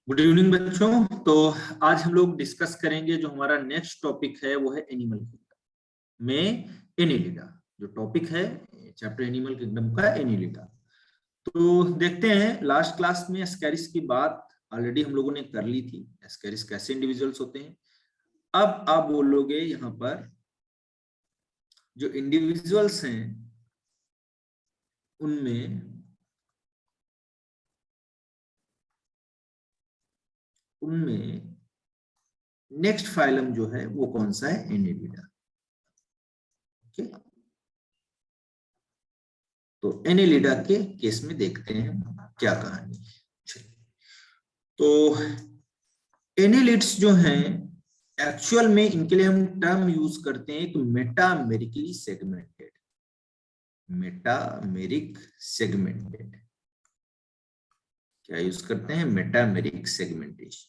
Good evening बच्चों। तो आज हम लोग डिस्कस करेंगे, जो हमारा नेक्स्ट टॉपिक है वो है एनिमल किंगडम में एनिलिडा। जो टॉपिक है चैप्टर एनिमल किंगडम का एनिलिडा। तो देखते हैं, लास्ट क्लास में एस्कैरिस की बात ऑलरेडी हम लोगों ने कर ली थी। एस्कैरिस कैसे इंडिविजुअल्स होते हैं। अब आप बोलोगे यहाँ पर जो इंडिविजुअल्स हैं उनमें उनमें नेक्स्ट फाइलम जो है वो कौन सा है? एनिलिडा। ओके, तो एनिलिडा के केस में देखते हैं क्या कहानी है। तो एनिलिड्स जो हैं, एक्चुअल में इनके लिए हम टर्म यूज करते हैं एक मेटामेरिकली सेगमेंटेड। मेटामेरिक सेगमेंटेड क्या यूज करते हैं? Metameric segmentation.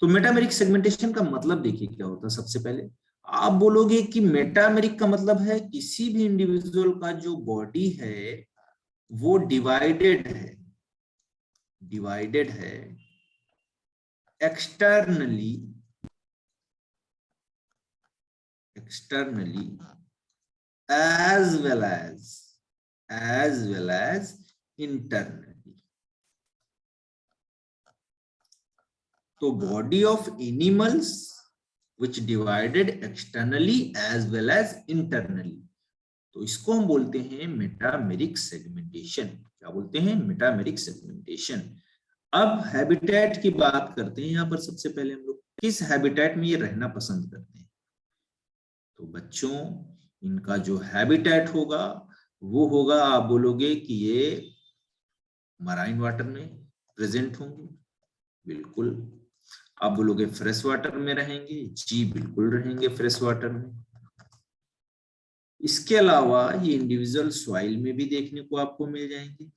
तो मेटामेरिक सेगमेंटेशन का मतलब देखिए क्या होता है। सबसे पहले आप बोलोगे कि मेटामेरिक का मतलब है किसी भी इंडिविजुअल का जो बॉडी है वो डिवाइडेड है externally as well as internally. तो body of animals which divided externally as well as internally, तो इसको हम बोलते हैं मेटामेरिक सेगमेंटेशन। क्या बोलते हैं? Metameric segmentation. अब हैबिटेट की बात करते हैं। यहाँ पर सबसे पहले हम लोग किस हैबिटेट में ये रहना पसंद करते हैं? तो बच्चों, इनका जो हैबिटेट होगा वो होगा, आप बोलोगे कि ये मराइन वाटर में प्रेजेंट होंगे। बिल्कुल। आप बोलोगे फ्रेश वाटर में रहेंगे। जी बिल्कुल रहेंगे फ्रेश वाटर में। इसके अलावा ये इंडिविजुअल सॉइल में भी देखने को आपको मिल जाएंगे।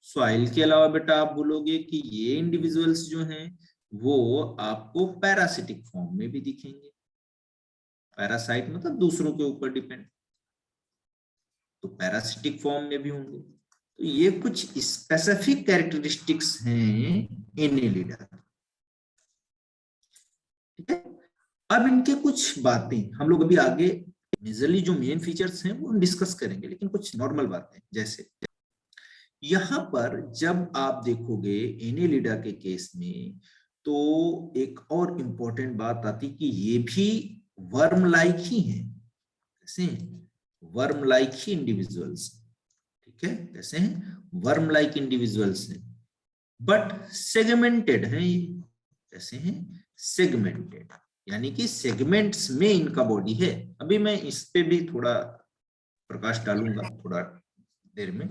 सॉइल के अलावा बेटा आप बोलोगे कि ये इंडिविजुअल्स जो हैं वो आपको पैरासिटिक फॉर्म में भी दिखेंगे। पैरासाइट मतलब दूसरों के ऊपर डिपेंड, तो पैरासिटिक फॉर्म में भी होंगे। तो ये कुछ स्पेसिफिक कैरेक्टरिस्टिक्स हैं एनिलिडा। ठीक है। अब इनके कुछ बातें हम लोग अभी आगे मेजरली जो मेन फीचर्स हैं वो डिस्कस करेंगे, लेकिन कुछ नॉर्मल बातें जैसे यहां पर जब आप देखोगे एनिलिडा के केस में, तो एक और इंपॉर्टेंट बात आती कि ये भी वर्म लाइक ही है। कैसे? Worm like he individuals. ठीक है, कैसे हैं? वर्म लाइक इंडिविजुअल्स हैं, बट सेगमेंटेड है ये। कैसे हैं? सेगमेंटेड, यानी कि सेगमेंट्स में इनका बॉडी है। अभी मैं इस पे भी थोड़ा प्रकाश डालूंगा थोड़ा देर में।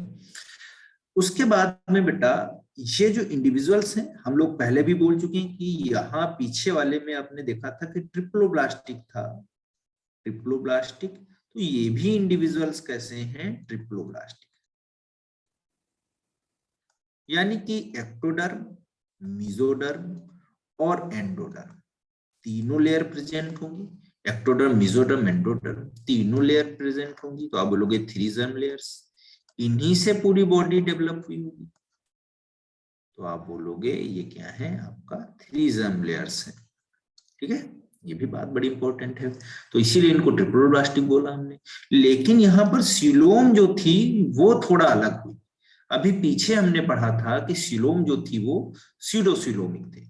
उसके बाद में बेटा ये जो इंडिविजुअल्स हैं, हम लोग पहले भी बोल चुके हैं कि यहाँ पीछे वाले में आपने देखा था कि ट्रिप्लोब्लास्टिक था। ट्रिप्लोब्लास्टिक, तो ये भी इंडिविजुअल्स कैसे हैं? ट्रिप्लोब्लास्टिक, यानी कि एक्टोडर्म, मेसोडर्म और एंडोडर्म तीनों लेयर प्रेजेंट होंगी। एक्टोडर्म, मेसोडर्म, एंडोडर्म तीनों लेयर प्रेजेंट होंगी। तो आप बोलोगे थ्री जर्म लेयर्स, इन्हीं से पूरी बॉडी डेवलप हुई होगी। तो आप बोलोगे ये क्या है? आपका थ्री जर्म लेयर्स है। ठीक है, ये भी बात बड़ी इंपॉर्टेंट है। तो इसीलिए इनको ट्रिप्लोब्लास्टिक बोला हमने। लेकिन यहाँ पर सिलोम जो थी वो थोड़ा अलग हुई। अभी पीछे हमने पढ़ा था कि सिलोम जो थी वो सीडोसिलोमिक थे।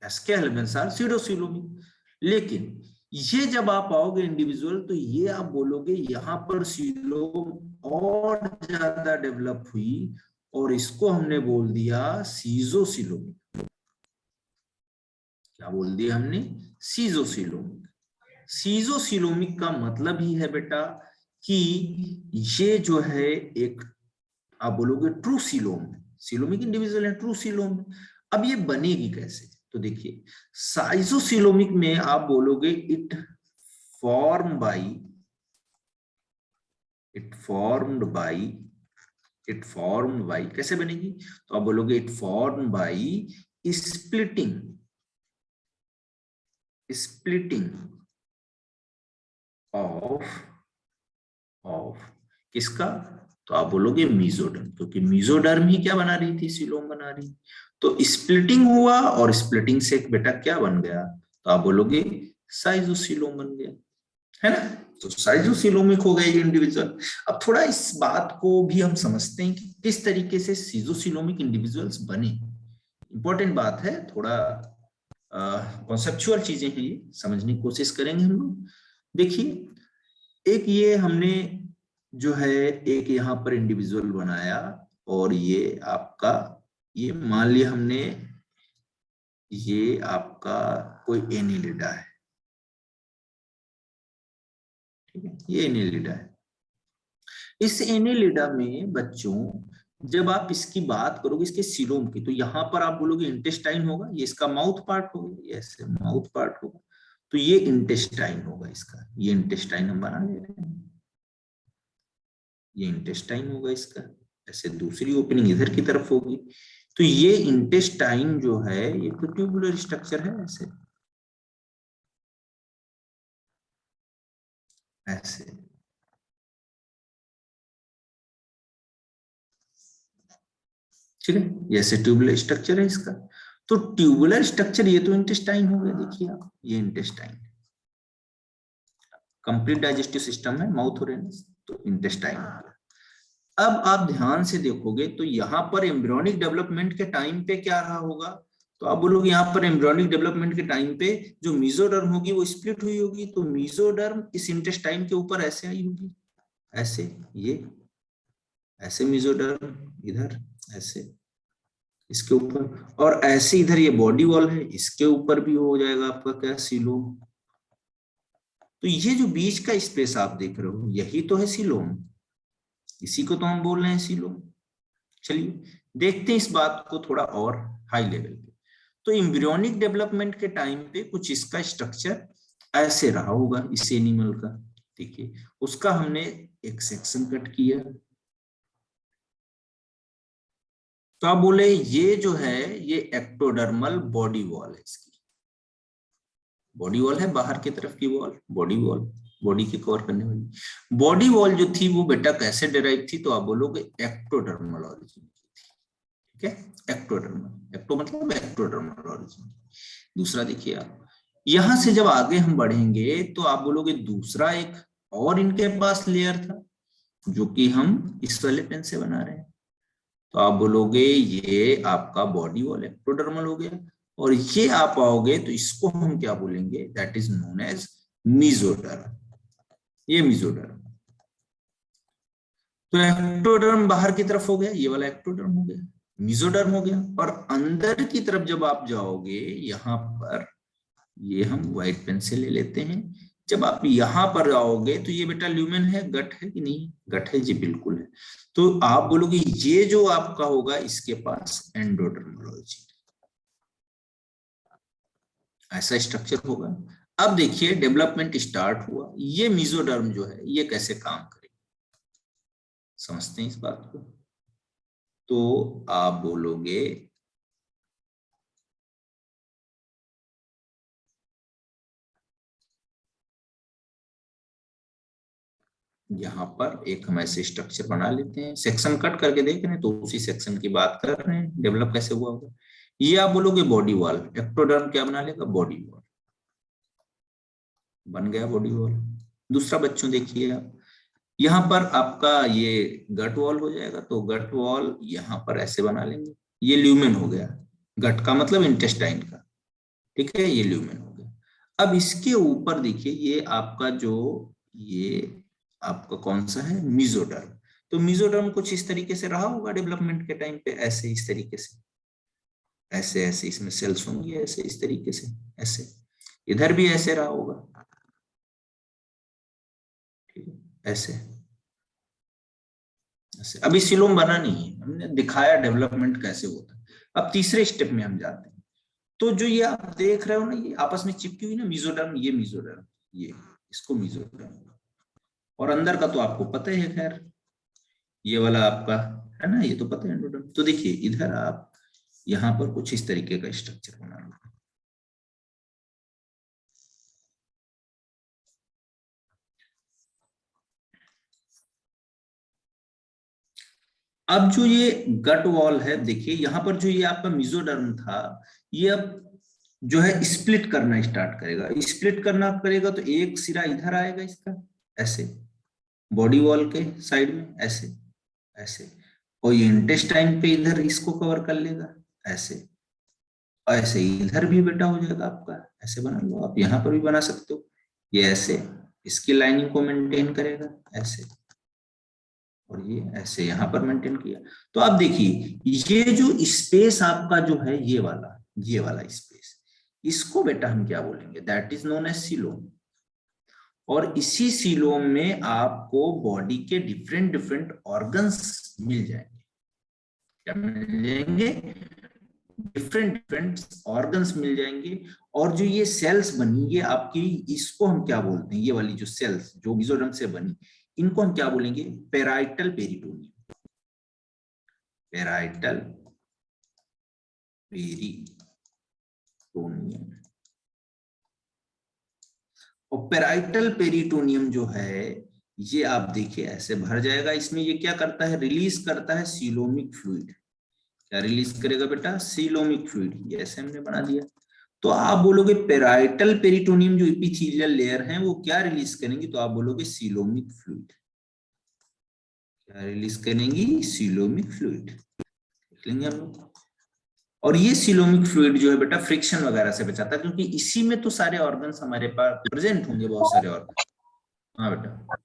इसके एलिमेंट्स आर सीडोसिलोमिक। लेकिन ये जब आप आओगे इंडिविजुअल, तो ये आप बोलोगे यहाँ पर सिलोम और ज्यादा डेवलप हुई और इसको हमने बोल दिया सीजोसिलोमिक। क्या बोल दिया हमने? सीजोसिलोमिक। सीजोसिलोमिक का मतलब ही है बेटा कि ये जो है एक, आप बोलोगे ट्रू सिलोम, सिलोमिक इंडिविजुअल है, ट्रू सिलोम। अब ये बनेगी कैसे? तो देखिए, साइजोसिलोमिक में आप बोलोगे it form by it formed by it formed by कैसे बनेगी? तो आप बोलोगे it form by splitting splitting of of किसका? तो आप बोलोगे मीजोडर्म, क्योंकि मीजोडर्म ही क्या बना रही थी, सीलोम बना रही। तो स्प्लिटिंग हुआ और स्प्लिटिंग से एक बेटा क्या बन गया, तो आप बोलोगे साइजोसीलोम बन गया, है ना। तो साइजोसीलोमिक हो गए ये इंडिविजुअल। अब थोड़ा इस बात को भी हम समझते हैं कि किस तरीके से सीजोसीलोमिक इंडिविजुअल्स बने। इंपॉर्टेंट बात है, थोड़ा कॉन्सेप्चुअल चीजें हैं, ये समझने की कोशिश करेंगे हम लोग। देखिए, एक ये हमने जो है एक यहाँ पर इंडिविजुअल बनाया, और ये आपका, ये मान लिया हमने, ये आपका कोई एनिलिडा है, ठीक है, ये एनिलिडा है। इस एनिलिडा में बच्चों, जब आप इसकी बात करोगे इसके सीलोम की, तो यहां पर आप बोलोगे इंटेस्टाइन होगा, ये इसका माउथ पार्ट होगा, ये ऐसे माउथ पार्ट होगा, तो ये इंटेस्टाइन होगा इसका, ये इंटेस्टाइन हम बना ले रहे हैं, ये इंटेस्टाइन होगा इसका। ऐसे दूसरी ओपनिंग इधर की तरफ होगी, तो ये इंटेस्टाइन जो है ये तो ट्यूबुलर स्ट्रक्चर है, ऐसे ऐसे, ठीक है, ये ऐसे ट्यूबुलर स्ट्रक्चर है इसका। तो ट्यूबुलर स्ट्रक्चर, ये तो इंटेस्टाइन हो गया, देखिए आप, ये इंटेस्टाइन, कंप्लीट डाइजेस्टिव सिस्टम है माउथ और एनस, तो इंटेस्टाइन हो गया। अब आप ध्यान से देखोगे तो यहाँ पर एम्ब्रियोनिक डेवलपमेंट के टाइम पे क्या रहा होगा, तो आप बोलोगे यहाँ पर एम्ब्रियोनिक डेवलपमेंट के टाइम पे जो मीजोडर्म होगी वो स्प्लिट हुई होगी, तो मीजोडर्म इस इंटेस्टाइन के ऊपर ऐसे आई होगी, ऐसे, ये ऐसे मीजोडर्म इधर, ऐसे इसके ऊपर, और ऐसे इधर ये बॉडी वॉल है, इसके ऊपर भी हो जाएगा आपका क्या, सीलोम। तो ये जो बीच का स्पेस आप देख रहे हो, यही तो है सीलोम, इसी को तो हम बोल रहे हैं सीलोम। चलिए देखते हैं इस बात को थोड़ा और हाई लेवल पे। तो एम्ब्रियोनिक डेवलपमेंट के टाइम पे कुछ इसका स्ट्रक्चर ऐसे रहा होगा इस एनिमल का, देखिए, उसका हमने एक सेक्शन कट किया, तो आप बोले ये जो है ये एक्टोडर्मल बॉडी वॉल है, इसकी बॉडी वॉल है, बाहर की तरफ की वॉल, बॉडी वॉल, बॉडी की कवर करने वाली बॉडी वॉल जो थी वो बेटा कैसे डिराइव थी, तो आप बोलोगे एक्टोडर्मल ऑरिजिन की थी, ठीक है, एक्टोडर्मल, एक्टो मतलब एक्टोडर्मल ऑरिजिन। दूसरा देखिए आप, यहां से जब आगे हम बढ़ेंगे तो आप बोलोगे दूसरा एक और इनके पास लेयर था, जो कि हम इस वाले पेन से बना रहे हैं, तो आप बोलोगे ये आपका बॉडी वॉल एक्टोडर्मल हो गया, और ये आप आओगे तो इसको हम क्या बोलेंगे, that is known as mesoderm, ये मीजोडर्म। तो एक्टोडर्म बाहर की तरफ हो गया, ये वाला एक्टोडर्म हो गया, मीजोडर्म हो गया। और अंदर की तरफ जब आप जाओगे, यहां पर ये हम व्हाइट पेन से ले लेते हैं, जब आप यहां पर आओगे तो ये बेटा ल्यूमेन है, गट है कि नहीं, गट है जी, बिल्कुल है। तो आप बोलोगे ये जो आपका होगा इसके पास एंडोडर्मोलॉजी, ऐसा स्ट्रक्चर होगा। अब देखिए डेवलपमेंट स्टार्ट हुआ, ये मीजोडर्म जो है ये कैसे काम करेगा, समझते हैं इस बात को। तो आप बोलोगे यहाँ पर एक हम ऐसे स्ट्रक्चर बना लेते हैं, सेक्शन कट करके देख रहे हैं तो उसी सेक्शन की बात कर रहे हैं, डेवलप कैसे हुआ होगा। ये आप बोलोगे बॉडी वॉल, एक्टोडर्म क्या बना लेगा, बॉडी वॉल, बन गया बॉडी वॉल। दूसरा बच्चों देखिए आप, यहाँ पर आपका ये गट वॉल हो जाएगा, तो गट वॉल यहाँ पर ऐसे बना लेंगे, ये ल्यूमेन हो गया, गट का मतलब इंटेस्टाइन का, ठीक है, ये ल्यूमेन हो गया। अब इसके ऊपर देखिए ये आपका जो, ये आपका कौन सा है, मीजोडर्म। तो मीजोडर्म कुछ इस तरीके से रहा होगा डेवलपमेंट के टाइम पे, ऐसे इस तरीके से, ऐसे ऐसे इसमें सेल्स होंगे, ऐसे इस तरीके से, ऐसे इधर भी ऐसे रहा होगा, ठीक है, ऐसे ऐसे। अभी सिलोम बना नहीं है, हमने दिखाया डेवलपमेंट कैसे होता है। अब तीसरे स्टेप में हम जाते हैं, तो जो ये आप देख रहे हो ना, ये आपस में चिपकी हुई ना, मीजोडर्म, ये मीजोडर्म, ये इसको मीजोडर्म, और अंदर का तो आपको पता ही है, खैर ये वाला आपका है ना, ये तो पता है एंडोडर्म। तो देखिए इधर आप यहाँ पर कुछ इस तरीके का स्ट्रक्चर बना लो, अब जो ये गट वॉल है, देखिए यहाँ पर जो ये आपका मेसोडर्म था, ये अब जो है स्प्लिट करना स्टार्ट करेगा। स्प्लिट करना करेगा तो एक सिरा इधर आएगा इसका, ऐसे बॉडी वॉल के साइड में, ऐसे ऐसे, और ये इंटेस्टाइन पे इधर इसको कवर कर लेगा, ऐसे ऐसे इधर भी बेटा हो जाएगा आपका, ऐसे बना लो आप, यहाँ पर भी बना सकते हो, ये ऐसे इसकी लाइनिंग को मेंटेन करेगा, ऐसे, और ये ऐसे यहाँ पर मेंटेन किया। तो आप देखिए ये जो स्पेस आपका जो है, ये वाला स्पेस, इसको बेटा हम क्या बोलेंगे, that is known as coelom. और इसी सीलोम में आपको बॉडी के डिफरेंट डिफरेंट ऑर्गन्स मिल जाएंगे। क्या मिल जाएंगे? डिफरेंट डिफरेंट ऑर्गन्स मिल जाएंगे। और जो ये सेल्स बनी ये आपकी, इसको हम क्या बोलते हैं, ये वाली जो सेल्स जो मेसोडर्म से बनी, इनको हम क्या बोलेंगे, पेराइटल पेरिटोनियम। Parietal peritoneum. और पेराइटल पेरिटोनियम जो है, ये आप देखिए ऐसे भर जाएगा। इसमें ये क्या करता है, रिलीज करता है सीलोमिक फ्लूइड। क्या रिलीज करेगा बेटा, सीलोमिक फ्लूइड। ये ऐसे हमने बना दिया। तो आप बोलोगे पेराइटल पेरिटोनियम जो एपिथेलियल लेयर है वो क्या रिलीज करेंगी, तो आप बोलोगे सीलोमिक फ्लूइड। क्या रिलीज करेंगी, सीलोमिक फ्लूइड, लिख लेंगे हम लोग। और ये सीलोमिक फ्लूइड जो है बेटा फ्रिक्शन वगैरह से बचाता है, क्योंकि इसी में तो सारे ऑर्गन्स हमारे पास प्रेजेंट होंगे, बहुत सारे ऑर्गन। हाँ बेटा।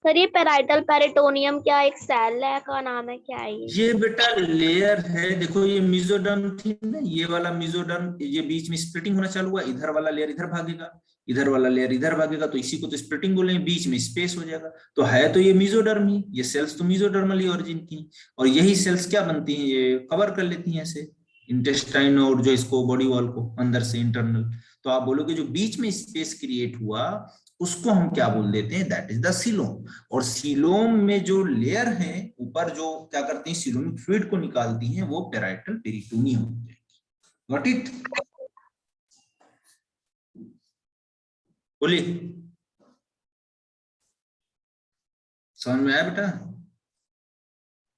सर ये पेराइटल पेरिटोनियम क्या एक सेल है का नाम है, क्या है ये? ये बेटा लेयर है, देखो ये मेसोडर्म थी ना, ये वाला मेसोडर्म, ये बीच में स्प्लिटिंग होना चालू हुआ, इधर वाला लेयर इधर भागेगा, इधर वाला लेयर इधर भागेगा, तो इसी को तो स्प्लिटिंग बोलेंगे, बीच में स्पेस हो जाएगा। तो है तो ये मेसोडर्म ही, ये सेल्स तो मेसोडर्मल ओरिजिन की, और यही सेल्स क्या बनती हैं, ये कवर कर लेती हैं ऐसे इंटेस्टाइन और जो इसको बॉडी वॉल को अंदर से इंटरनल। तो आप बोलोगे जो बीच में स्पेस क्रिएट हुआ उसको हम क्या बोल देते हैं, दैट इज द सीलोम। और सीलोम में जो लेयर है ऊपर जो क्या करते हैं, सीलोमिक फ्लूइड को निकालती हैं, वो पेराइटल पेरिटोनियम हो जाएगी। Got it? बोलिए, समझ में आया बेटा?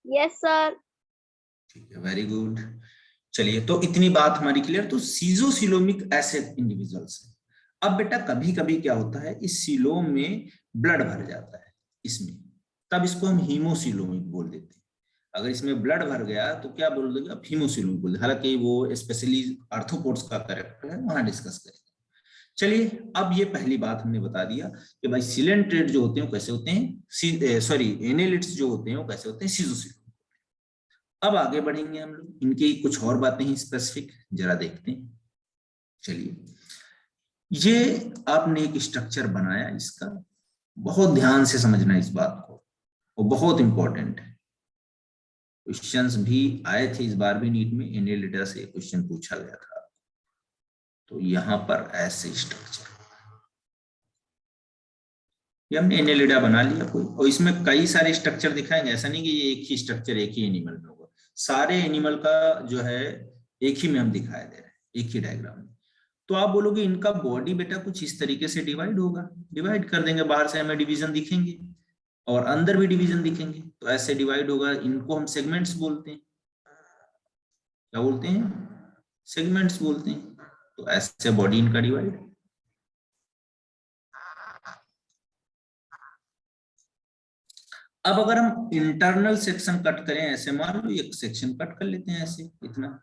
Yes sir. ठीक है, वेरी गुड। चलिए, तो इतनी बात हमारी क्लियर। तो सीजोसिलोमिक एसिड इंडिविजुअल्स है। अब बेटा कभी कभी क्या होता है, इस सीलोम में ब्लड भर जाता है इसमें, तब इसको हम हीमोसिलोमिक बोल देते हैं। अगर इसमें ब्लड भर गया तो क्या बोल देंगे, अब हीमोसिलोमिक बोल देंगे। हालांकि वो स्पेशली आर्थ्रोपोड्स का करेक्टर है, वहां डिस्कस करेंगे। चलिए, अब ये पहली बात हमने बता दिया कि भाई सिलेंट्रेट जो होते हैं कैसे होते हैं, सॉरी एनेलिट्स जो होते हैं वो कैसे होते हैं, सीजोसिलोमिक। अब आगे बढ़ेंगे हम लोग, इनकी कुछ और बातें हैं स्पेसिफिक, जरा देखते हैं। चलिए, ये आपने एक स्ट्रक्चर बनाया इसका, बहुत ध्यान से समझना इस बात को, वो बहुत इंपॉर्टेंट है। क्वेश्चंस भी आए थे इस बार भी नीट में, एनेलिडा से क्वेश्चन पूछा गया था। तो यहां पर ऐसे स्ट्रक्चर, ये हमने एनेलिडा बना लिया कोई, और इसमें कई सारे स्ट्रक्चर दिखाएंगे। ऐसा नहीं कि ये एक ही स्ट्रक्चर एक ही एनिमल में होगा, सारे एनिमल का जो है एक ही में हम दिखाई दे रहे हैं, एक ही डायग्राम में। तो आप बोलोगे इनका बॉडी बेटा कुछ इस तरीके से डिवाइड होगा, डिवाइड कर देंगे, बाहर से हमें डिवीजन दिखेंगे और अंदर भी डिवीजन दिखेंगे, तो ऐसे डिवाइड होगा। इनको हम सेगमेंट्स बोलते हैं। क्या बोलते हैं, सेगमेंट्स बोलते हैं। तो ऐसे बॉडी इनका डिवाइड। अब अगर हम इंटरनल सेक्शन कट करें, ऐसे मान लो एक सेक्शन कट कर लेते हैं ऐसे, इतना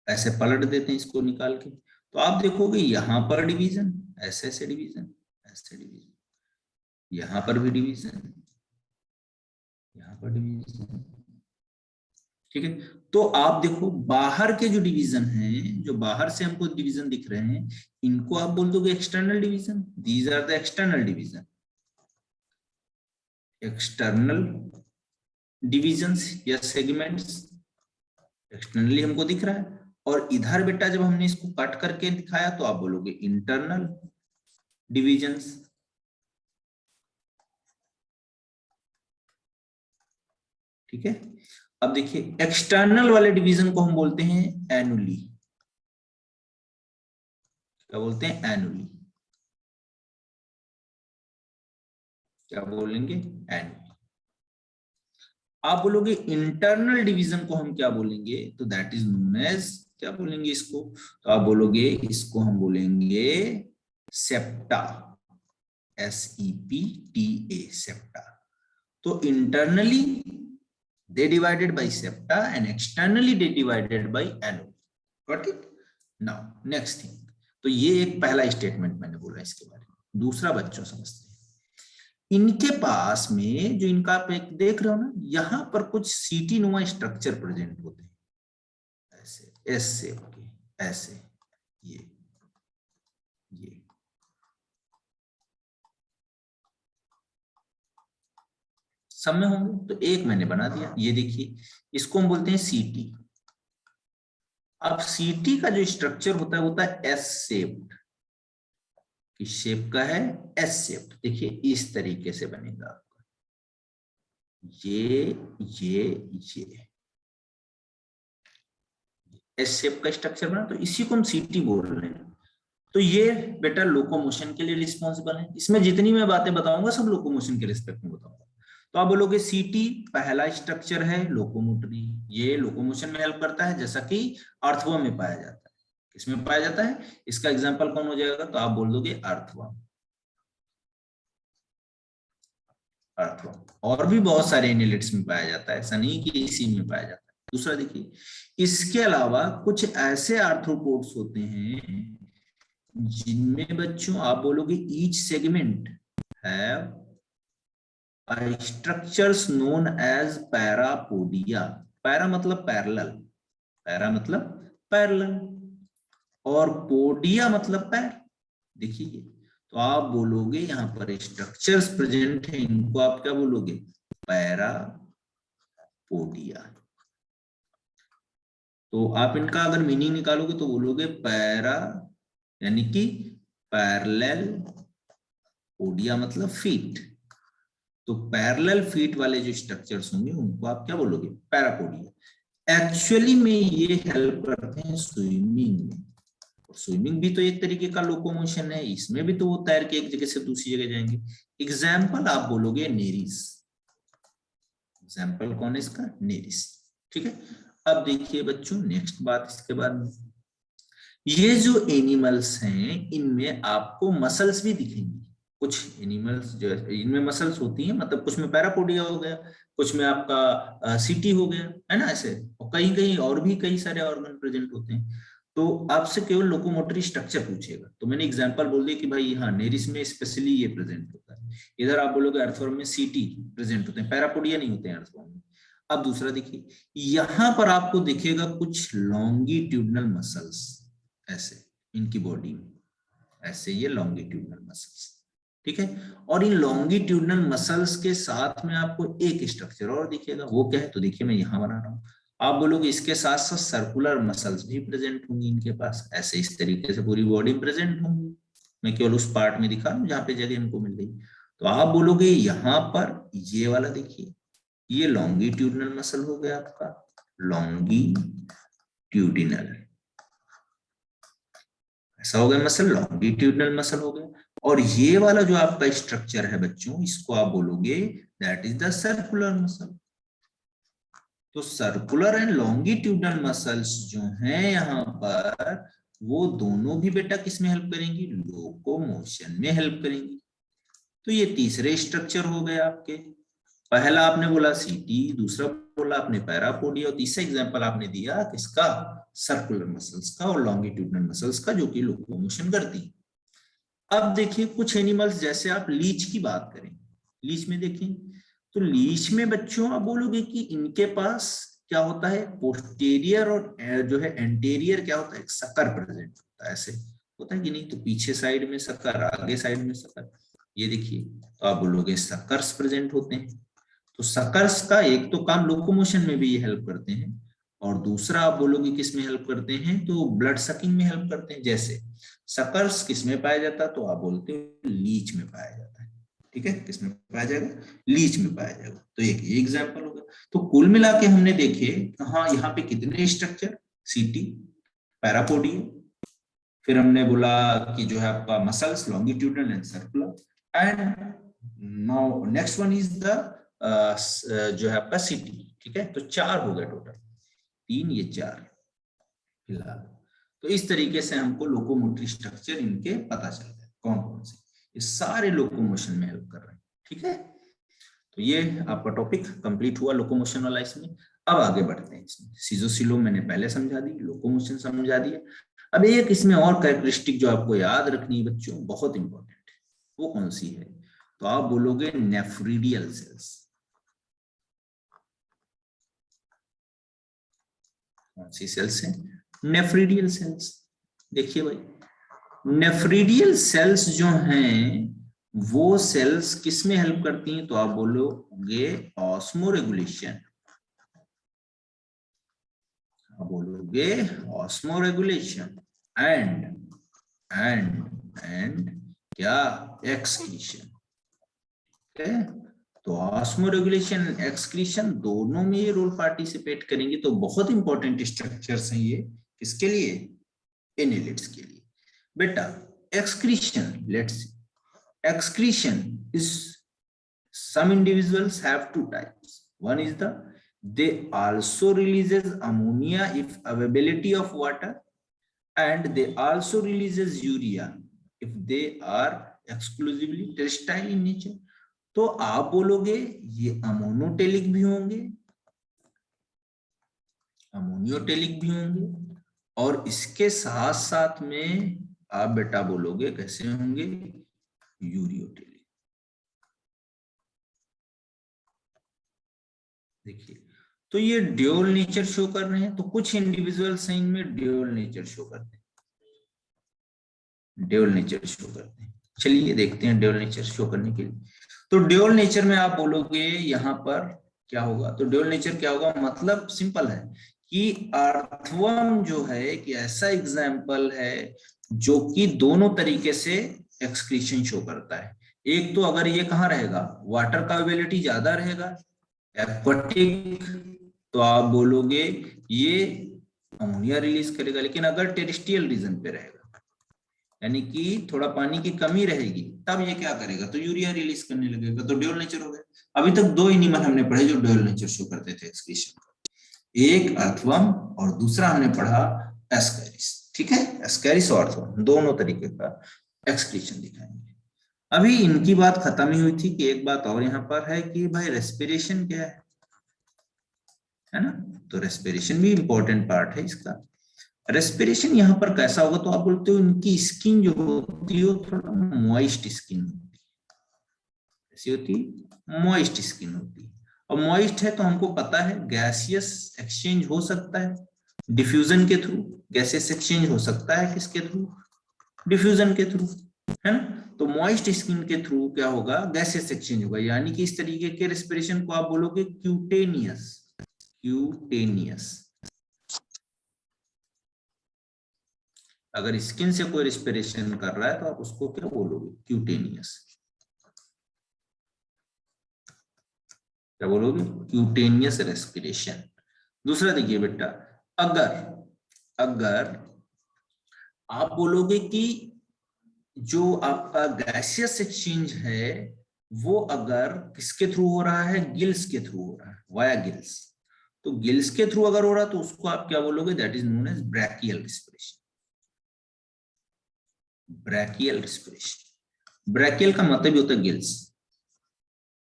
ऐसे पलट देते हैं इसको निकाल के, तो आप देखोगे यहां पर डिवीजन, ऐसे ऐसे डिवीजन, ऐसे डिवीजन, यहां पर भी डिवीजन, यहां पर डिवीजन। ठीक है, तो आप देखो बाहर के जो डिवीजन हैं, जो बाहर से हमको डिवीजन दिख रहे हैं, इनको आप बोल दोगे external division. These are the external division, external divisions या सेगमेंट्स, एक्सटर्नली हमको दिख रहा है। और इधर बेटा जब हमने इसको कट करके दिखाया तो आप बोलोगे इंटरनल डिविजन्स। ठीक है, अब देखिए एक्सटर्नल वाले डिवीजन को हम बोलते हैं एनुली। क्या बोलते हैं, एनुली। क्या बोलेंगे, एनुली। आप बोलोगे इंटरनल डिवीजन को हम क्या बोलेंगे, तो दैट इज नोन एज, क्या बोलेंगे इसको, तो आप बोलोगे इसको हम बोलेंगे सेप्टा, SEPTA, सेप्टा। तो internally they divided by septa and externally they divided by alveoli, got it? Now next thing, तो ये एक पहला स्टेटमेंट मैंने बोला इसके बारे में। दूसरा बच्चों समझते हैं, इनके पास में जो इनका आप एक देख रहे हो ना, यहाँ पर कुछ सीटी नुमा स्ट्रक्चर प्रेजेंट होते हैं, ऐसे एस शेप के, ऐसे ये सब में होंगे। तो एक मैंने बना दिया, ये देखिए, इसको हम बोलते हैं सीटी। अब सीटी का जो स्ट्रक्चर होता है एस शेप्ड, किस शेप का है, एस शेप्ड। देखिए इस तरीके से बनेगा आपका, ये एस शेप का स्ट्रक्चर बना, तो इसी को हम सीटी बोल रहे हैं। तो ये बेटा लोकोमोशन के लिए रिस्पॉन्सिबल है। इसमें जितनी मैं बातें बताऊंगा सब लोकोमोशन के रिस्पेक्ट में बताऊंगा। तो आप बोलोगे सीटी पहला स्ट्रक्चर है लोकोमोटरी, ये लोकोमोशन में हेल्प करता है, जैसा कि अर्थवर्म में पाया जाता है। किसमें पाया जाता है, इसका एग्जांपल कौन हो जाएगा, तो आप बोल दोगे अर्थवर्म। और भी बहुत सारे एनिलिट्स में पाया जाता है, ऐसा नहीं कि इसी में पाया जाता है। दूसरा देखिए, इसके अलावा कुछ ऐसे आर्थ्रोपोड्स होते हैं जिनमें बच्चों आप बोलोगे each segment have structures known as parapodia। Para मतलब पैरेलल, पैरा मतलब पैरेलल, और पोडिया मतलब पैर। देखिए तो आप बोलोगे यहाँ पर स्ट्रक्चर्स प्रेजेंट है, इनको आप क्या बोलोगे, पैरापोडिया। तो आप इनका अगर मीनिंग निकालोगे तो बोलोगे पैरा यानी कि पैरेलल, पोडिया मतलब फीट। तो पैरेलल फीट वाले जो स्ट्रक्चर्स होंगे उनको आप क्या बोलोगे, पैरापोडिया। एक्चुअली में ये हेल्प करते हैं स्विमिंग में, और स्विमिंग भी तो एक तरीके का लोकोमोशन है, इसमें भी तो वो तैर के एक जगह से दूसरी जगह जाएंगे। एग्जाम्पल आप बोलोगे नेरिस, एग्जाम्पल कौन है इसका, नेरिस। ठीक है, अब देखिए बच्चों नेक्स्ट बात इसके बाद में, ये जो एनिमल्स हैं इनमें आपको मसल्स भी दिखेंगी। कुछ एनिमल्स जो इनमें मसल्स होती हैं, मतलब कुछ में पैरापोडिया हो गया, कुछ में आपका सीटी हो गया, है ना, ऐसे। और कहीं कहीं और भी कई सारे ऑर्गन प्रेजेंट होते हैं। तो आपसे केवल लोकोमोटरी स्ट्रक्चर पूछेगा, तो मैंने एग्जांपल बोल दिया कि भाई हाँ नेरिस में स्पेशली ये प्रेजेंट होता है। इधर आप बोलोगे अर्थवर्म में सीटी प्रेजेंट होते हैं, पैरापोडिया नहीं होते हैं अर्थवर्म में। अब दूसरा देखिए, यहाँ पर आपको दिखेगा कुछ लॉन्गिट्यूडनल मसल्स, ऐसे इनकी बॉडी में, ऐसे ये लॉन्गिट्यूडनल मसल्स। ठीक है, और इन लॉन्गिट्यूडनल मसल्स के साथ में आपको एक स्ट्रक्चर और दिखेगा, वो क्या है, तो देखिए मैं यहाँ बना रहा हूँ। आप बोलोगे इसके साथ साथ सर्कुलर मसल्स भी प्रेजेंट होंगी इनके पास, ऐसे इस तरीके से पूरी बॉडी प्रेजेंट होंगी। मैं केवल उस पार्ट में दिखा रहा हूँ जहाँ पे जगह इनको मिल गई। तो आप बोलोगे यहाँ पर ये वाला देखिए, ये लॉन्गिट्यूडनल मसल हो गया आपका, लॉन्गिट्यूडिनल, ऐसा हो गया मसल, लॉन्गिट्यूडनल मसल हो गया। और ये वाला जो आपका स्ट्रक्चर है बच्चों, इसको आप बोलोगे that is the circular muscle. तो सर्कुलर एंड लॉन्गिट्यूडनल मसल्स जो हैं यहाँ पर, वो दोनों भी बेटा किस में हेल्प करेंगी, लोकोमोशन में हेल्प करेंगी। तो ये तीसरे स्ट्रक्चर हो गए आपके। पहला आपने बोला सीटी, दूसरा बोला आपने पैरापोडिया, और तीसरा एग्जांपल आपने दिया किसका, सर्कुलर मसल्स का और लॉन्गिट्यूडनल मसल्स का, जो कि लोकोमोशन करती है। अब देखिए कुछ एनिमल्स, जैसे आप लीच की बात करें, लीच में देखें, तो लीच में बच्चों आप बोलोगे कि इनके पास क्या होता है, पोस्टीरियर और जो है एंटीरियर क्या होता है, सकर प्रेजेंट होता है, ऐसे होता है कि नहीं, तो पीछे साइड में सकर, आगे साइड में सकर। ये देखिए, तो आप बोलोगे सकर्स प्रेजेंट होते हैं। तो सकर्स का एक तो काम लोकोमोशन में भी ये हेल्प करते हैं, और दूसरा आप बोलोगे किस में हेल्प करते हैं, तो ब्लड सकिंग में हेल्प करते हैं। जैसे सकर्स किस में पाया जाता है, तो आप बोलते हो लीच में पाया जाता है। ठीक है, किस में पाया जाएगा, लीच में पाया जाएगा। तो एक ये एग्जाम्पल होगा। तो कुल मिला के हमने देखे, हाँ यहाँ पे कितने स्ट्रक्चर, सीटी, पैरापोडिया, फिर हमने बोला कि जो है आपका muscles, longitudinal and circular, and now next one is the जो है आपका सिटी, ठीक है। तो 4 हो गए टोटल, 3 ये 4 फिलहाल। तो इस तरीके से हमको लोकोमोटरी स्ट्रक्चर इनके पता चल गए कौन कौन से, ये सारे लोकोमोशन में हेल्प कर रहे हैं, ठीक है। तो ये आपका टॉपिक कंप्लीट हुआ लोकोमोशन वाला इसमें। अब आगे बढ़ते हैं इसमें, सीजोसिलो मैंने पहले समझा दी, लोकोमोशन समझा दिया। अब एक इसमें और कैरेक्टरिस्टिक जो आपको याद रखनी है बच्चों, बहुत इंपॉर्टेंट है, वो कौन सी है? तो आप बोलोगे नेफ्रीडियल सेल्स। कौन सी सेल्स है? नेफ्रीडियल सेल्स। देखिए भाई, नेफ्रीडियल सेल्स जो हैं वो सेल्स किस में हेल्प करती हैं? तो आप बोलोगे ऑस्मोरेगुलेशन, आप बोलोगे ऑस्मोरेगुलेशन एंड क्या? एक्सक्रीशन, ठीक है। तो ऑस्मोरेगुलेशन एक्सक्रीशन दोनों में ये रोल पार्टिसिपेट करेंगे। तो बहुत इंपॉर्टेंट स्ट्रक्चर्स हैं ये, किसके लिए? एनालिट्स के लिए। बेटा excretion, let's see, excretion is, some individuals have two types. One is the, they also releases ammonia if availability of water, and they also releases urea if they are exclusively terrestrial in nature. तो आप बोलोगे ये ammonotelic भी होंगे, अमोनियोटेलिक भी होंगे, और इसके साथ साथ में आप बेटा बोलोगे कैसे होंगे? यूरियोटेलिक। देखिए, तो ये ड्यूअल नेचर शो कर रहे हैं। तो कुछ इंडिविजुअल साइन में ड्यूअल नेचर शो करते हैं, ड्यूअल नेचर शो करते हैं। चलिए देखते हैं ड्यूअल नेचर शो करने के लिए। तो ड्यूअल नेचर में आप बोलोगे यहाँ पर क्या होगा? तो ड्यूअल नेचर क्या होगा? मतलब सिंपल है कि अर्थवर्म जो है एक ऐसा एग्जाम्पल है जो कि दोनों तरीके से एक्सक्रीशन शो करता है। एक तो अगर ये कहाँ रहेगा, वाटर का अवेलेबिलिटी ज्यादा रहेगा, एक्वाटिक, तो आप बोलोगे ये अमोनिया रिलीज करेगा। लेकिन अगर टेरेस्ट्रियल रीजन पे रहेगा, यानी कि थोड़ा पानी की कमी रहेगी, तब ये क्या करेगा? तो यूरिया रिलीज करने लगेगा। तो ड्यूअल नेचर हो गया। अभी तक दो एनिमल हमने पढ़े जो ड्यूअल नेचर शो करते थे एक्सक्रीशन, एक अर्थवर्म और दूसरा हमने पढ़ा एस्कैरिस, ठीक है। एस्कैरिस और अर्थवर्म दोनों तरीके का एक्सक्रीशन दिखाएंगे। अभी इनकी बात खत्म ही हुई थी कि एक बात और यहाँ पर है कि भाई रेस्पिरेशन क्या है ना? तो रेस्पिरेशन भी इंपॉर्टेंट पार्ट है इसका। रेस्पिरेशन यहाँ पर कैसा होगा? तो आप बोलते हो इनकी स्किन जो होती है वो थोड़ा मॉइस्ट स्किन होती है। ऐसी होती है, मॉइस्ट स्किन होती है। और मॉइस्ट है तो हमको पता है गैसियस एक्सचेंज हो सकता है डिफ्यूजन के थ्रू। गैसियस एक्सचेंज हो सकता है किसके थ्रू? डिफ्यूजन के थ्रू, है ना। तो मॉइस्ट स्किन के थ्रू क्या होगा? गैसियस एक्सचेंज होगा। यानी कि इस तरीके के रेस्पिरेशन को आप बोलोगे क्यूटेनियस, क्यूटेनियस। अगर स्किन से कोई रेस्पिरेशन कर रहा है तो आप उसको क्या बोलोगे? क्यूटेनियस। क्या बोलोगे? Cutaneous respiration. दूसरा देखिए बेटा, अगर आप बोलोगे कि जो आपका गैसियस एक्सचेंज है वो अगर किसके थ्रू हो रहा है? गिल्स के थ्रू हो रहा है, वाया गिल्स। तो गिल्स के थ्रू अगर हो रहा है तो उसको आप क्या बोलोगे? That is known as branchial respiration. Branchial respiration, branchial का मतलब ही होता है गिल्स,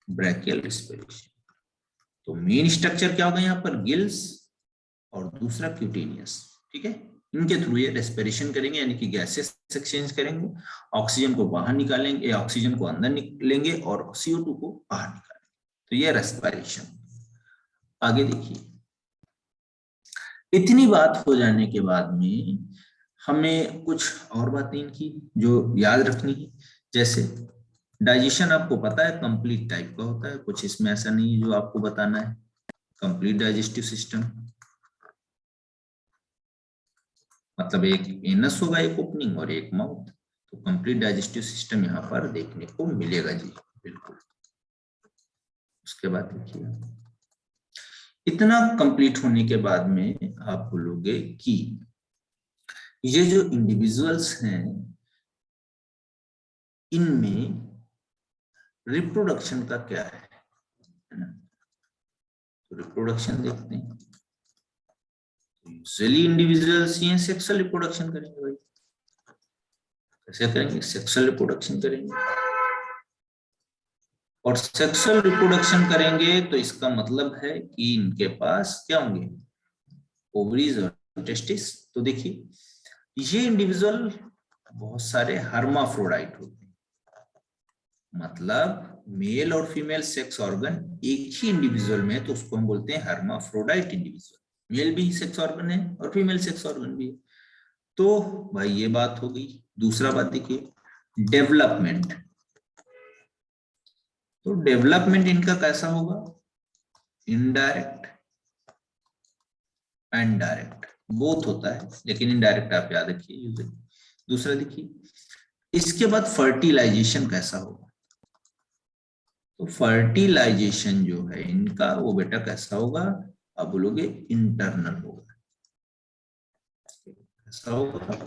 ब्रैकियल रेस्पिरेशन। तो मेन स्ट्रक्चर क्या होगा यहाँ पर? गिल्स, और दूसरा क्यूटेनियस, ठीक है। इनके थ्रू ये रेस्पिरेशन करेंगे, यानी कि गैसेस एक्सचेंज करेंगे, ऑक्सीजन को बाहर निकालेंगे, ऑक्सीजन को अंदर निकलेंगे और CO2 को बाहर निकालेंगे। तो ये रेस्पिरेशन। आगे देखिए, इतनी बात हो जाने के बाद में हमें कुछ और बातें इनकी जो याद रखनी है। जैसे डाइजेशन आपको पता है कंप्लीट टाइप का होता है, कुछ इसमें ऐसा नहीं है जो आपको बताना है। कंप्लीट डाइजेस्टिव सिस्टम मतलब एक एनस होगा, एक ओपनिंग और एक माउथ। तो कंप्लीट डाइजेस्टिव सिस्टम यहाँ पर देखने को मिलेगा जी, बिल्कुल। उसके बाद देखिए, इतना कंप्लीट होने के बाद में आप बोलोगे कि ये जो इंडिविजुअल्स हैं इनमें रिप्रोडक्शन का क्या है ना? तो रिप्रोडक्शन देखते हैं। यूजुअली इंडिविजुअल्स ये सेक्सुअल रिप्रोडक्शन करेंगे भाई। कैसे करेंगे? सेक्सुअल रिप्रोडक्शन करेंगे। और सेक्सुअल रिप्रोडक्शन करेंगे तो इसका मतलब है कि इनके पास क्या होंगे? ओवरीज और टेस्टिस। तो देखिए ये इंडिविजुअल बहुत सारे हर्माफ्रोडाइट होते हैं, मतलब मेल और फीमेल सेक्स ऑर्गन एक ही इंडिविजुअल में, तो उसको हम बोलते हैं हर्माफ्रोडाइट इंडिविजुअल। मेल भी सेक्स ऑर्गन है और फीमेल सेक्स ऑर्गन भी है। तो भाई ये बात हो गई। दूसरा बात देखिए, डेवलपमेंट। तो डेवलपमेंट इनका कैसा होगा? इनडायरेक्ट एंड डायरेक्ट, बोथ होता है, लेकिन इनडायरेक्ट आप याद रखिए यूजुअली। दूसरा देखिए, इसके बाद फर्टिलाइजेशन कैसा होगा? तो फर्टिलाइजेशन जो है इनका वो बेटा कैसा होगा? आप बोलोगे इंटरनल होगा। कैसा होगा?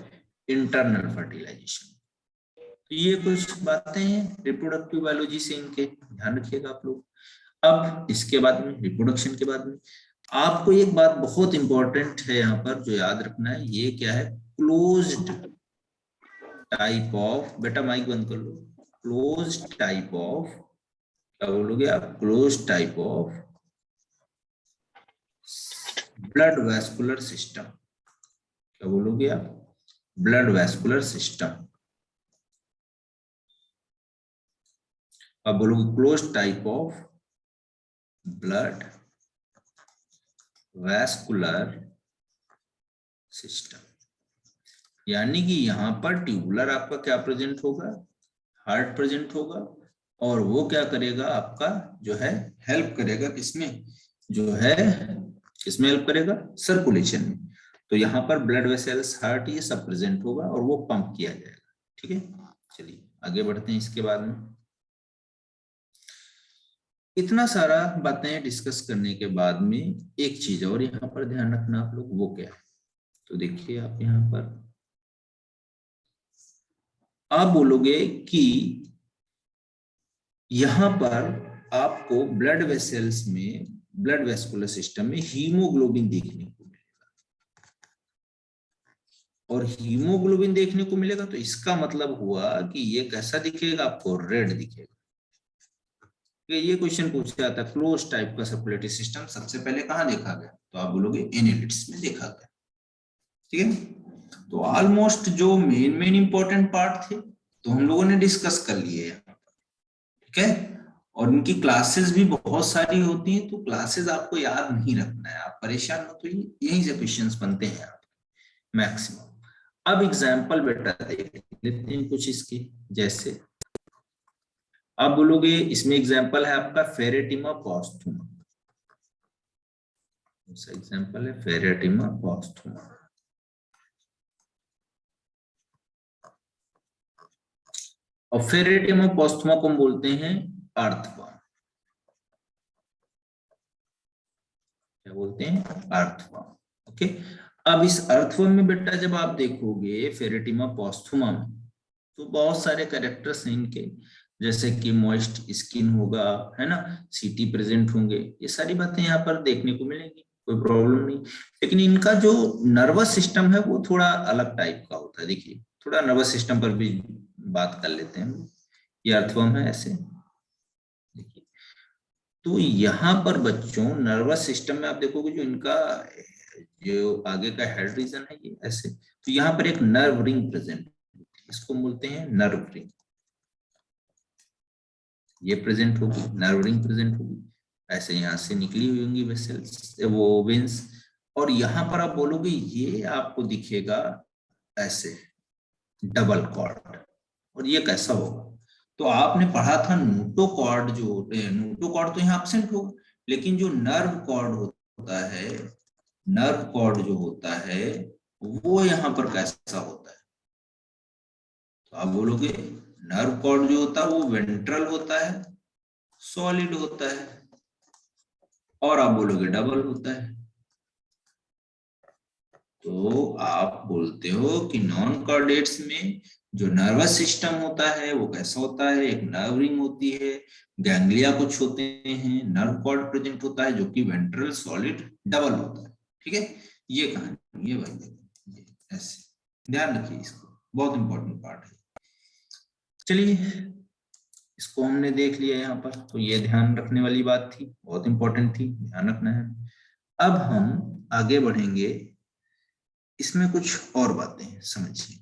Internal fertilization. तो ये कुछ बातें हैं रिप्रोडक्टिव बायोलॉजी से, इनके ध्यान रखिएगा आप लोग। अब इसके बाद में, रिप्रोडक्शन के बाद में, आपको एक बात बहुत इंपॉर्टेंट है यहाँ पर जो याद रखना है। ये क्या है? क्लोज्ड टाइप ऑफ, बेटा माइक बंद कर लो। क्लोज्ड टाइप ऑफ, क्या बोलोगे आप? Closed type of blood vascular system. क्या बोलोगे आप? Blood vascular system. अब बोलोगे closed type of blood vascular system. यानी कि यहाँ पर ट्यूबुलर आपका क्या प्रेजेंट होगा? हार्ट प्रेजेंट होगा, और वो क्या करेगा? आपका जो है हेल्प करेगा किसमें? जो है किसमें हेल्प करेगा? सर्कुलेशन में। तो यहाँ पर ब्लड वेसल्स, हार्ट, ये सब प्रेजेंट होगा और वो पंप किया जाएगा। ठीक है, चलिए आगे बढ़ते हैं। इसके बाद में इतना सारा बातें डिस्कस करने के बाद में एक चीज और यहाँ पर ध्यान रखना आप लोग, वो क्या है? तो देखिए आप यहाँ पर आप बोलोगे कि यहाँ पर आपको ब्लड वेसल्स में, ब्लड वेस्कुलर सिस्टम में हीमोग्लोबिन देखने को मिलेगा। और हीमोग्लोबिन देखने को मिलेगा तो इसका मतलब हुआ कि ये कैसा दिखेगा? आपको रेड दिखेगा। ये क्वेश्चन पूछा जाता है, क्लोज टाइप का सर्कुलेटरी सिस्टम सबसे पहले कहाँ देखा गया? तो आप बोलोगे एनालिटिक्स में देखा गया। ठीक है, तो ऑलमोस्ट जो मेन इंपॉर्टेंट पार्ट थे तो हम लोगों ने डिस्कस कर लिए यहाँ पर। ठीक है, और उनकी क्लासेस भी बहुत सारी होती हैं, तो क्लासेस आपको याद नहीं रखना है, आप परेशान मत होइए, यहीं से क्वेश्चंस बनते हैं आप मैक्सिमम। अब एग्जांपल बेटा देख लेते हैं कुछ इसके। जैसे आप बोलोगे, इसमें एग्जांपल है आपका फेरेटिमा पोस्थुमा। एग्जांपल है फेरेटिमा पोस्थुमा। और फेरेटिमा पोस्थुमा को हम बोलते हैं अर्थवर्म। क्या बोलते हैं? अर्थवर्म। ओके, अब इस अर्थवर्म में बेटा जब आप देखोगे फेरेटिमा पोस्थुमा में, तो बहुत सारे कैरेक्टर्स हैं इनके, जैसे कि मॉइस्ट स्किन होगा, है ना, सीटी प्रेजेंट होंगे, ये सारी बातें यहाँ पर देखने को मिलेंगी, कोई प्रॉब्लम नहीं। लेकिन इनका जो नर्वस सिस्टम है वो थोड़ा अलग टाइप का होता है। देखिए थोड़ा नर्वस सिस्टम पर भी बात कर लेते हैं। ये अर्थवर्म है ऐसे, देखिए। तो यहाँ पर बच्चों नर्वस सिस्टम में आप देखोगे जो इनका जो आगे का हेड रीजन है ये ऐसे, तो यहाँ पर एक नर्व रिंग प्रेजेंट, इसको बोलते हैं नर्व रिंग। ये प्रेजेंट होगी, नर्व रिंग प्रेजेंट होगी, ऐसे यहाँ से निकली हुई होंगी वेसल्स, वो वेन्स। और यहाँ पर आप बोलोगे ये आपको दिखेगा ऐसे डबल कॉर्ड। और ये कैसा होगा? तो आपने पढ़ा था नोटोकॉर्ड, जो नोटोकॉर्ड तो यहाँ एब्सेंट होगा, लेकिन जो नर्व कॉर्ड होता है, नर्व कॉर्ड जो होता है वो यहाँ पर कैसा होता है? तो आप बोलोगे नर्व कॉर्ड जो होता है वो वेंट्रल होता है, सॉलिड होता है, और आप बोलोगे डबल होता है। तो आप बोलते हो कि नॉन कॉर्डेट्स में जो नर्वस सिस्टम होता है वो कैसा होता है, एक नर्व रिंग होती है, गैंग्लिया कुछ होते हैं, नर्व कॉर्ड प्रेजेंट होता है जो कि वेंट्रल सॉलिड डबल होता है। ठीक है, ये कहानी, ये भाई देखो, ये ऐसे ध्यान रखिए, इसको बहुत इंपॉर्टेंट पार्ट है। चलिए, इसको हमने देख लिया यहाँ पर, तो ये ध्यान रखने वाली बात थी, बहुत इंपॉर्टेंट थी, ध्यान रखना है। अब हम आगे बढ़ेंगे, इसमें कुछ और बातें समझिए।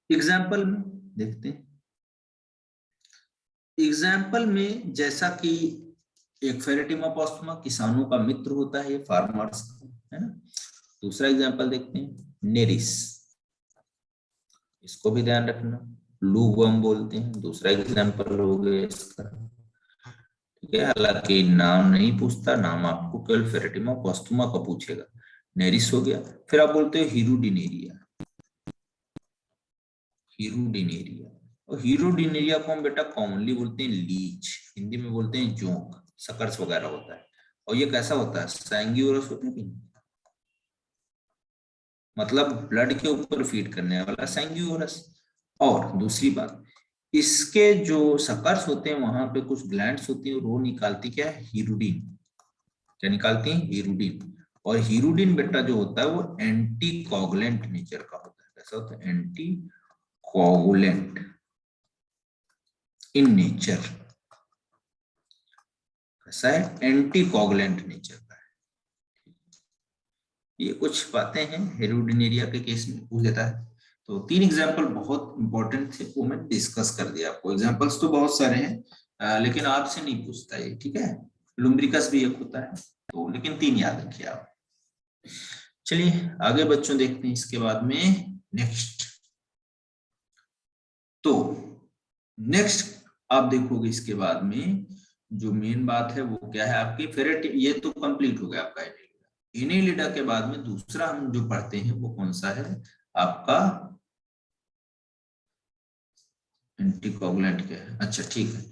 एग्जाम्पल में देखते हैं। एग्जाम्पल में जैसा कि एक फेरेटिमा पोस्टमा किसानों का मित्र होता है, फार्मर्स का, है ना। दूसरा एग्जाम्पल देखते हैं, नेरिस, इसको भी ध्यान रखना, लूवर्म बोलते हैं, दूसरा एग्जाम्पल हो गया इसका। ठीक है, हालांकि नाम नहीं पूछता, नाम आपको केवल फेरेटिमा पोस्टमा का पूछेगा। नेरिस हो गया, फिर आप बोलते हो हीरोडिनेरिया, हीरोडिनेरिया, और हीरोडिनेरिया को हम बेटा कॉमनली बोलते हैं लीच, हिंदी में बोलते हैं जोंक, सकर्स वगैरह होता है। और ये कैसा होता है, सैंग्यूरस होता है, मतलब ब्लड के ऊपर फीड करने वाला सैंग्यूरस। और दूसरी बात, इसके जो सकर्स होते हैं वहां पे कुछ ग्लैंड्स होती है, वो निकालती क्या है, हीरोडिन। क्या निकालती है, हीरोडिन। और हीरोडिन बेटा जो होता है वो एंटी कोगुलेंट नेचर का होता है। कैसा होता है, एंटी कोगुलेंट इन नेचर, कैसा है, एंटी कोगुलेंट नेचर का है। ये कुछ बातें हैं हीरोडिनेरिया के केस में पूछ लेता है। तो 3 एग्जांपल बहुत इंपॉर्टेंट थे, वो मैं डिस्कस कर दिया आपको। एग्जांपल्स तो बहुत सारे हैं, लेकिन आपसे नहीं पूछता ये, ठीक है। लुम्ब्रिकस भी एक होता है, तो लेकिन 3 याद रखिए आप। चलिए आगे बच्चों देखते हैं इसके बाद में नेक्स्ट। तो नेक्स्ट आप देखोगे इसके बाद में जो मेन बात है वो क्या है आपकी, फेरेट, ये तो कंप्लीट हो गया आपका एनेलिडा। एनेलिडा के बाद में दूसरा हम जो पढ़ते हैं वो कौन सा है आपका, एंटीकोगुलेंट क्या है, अच्छा ठीक है।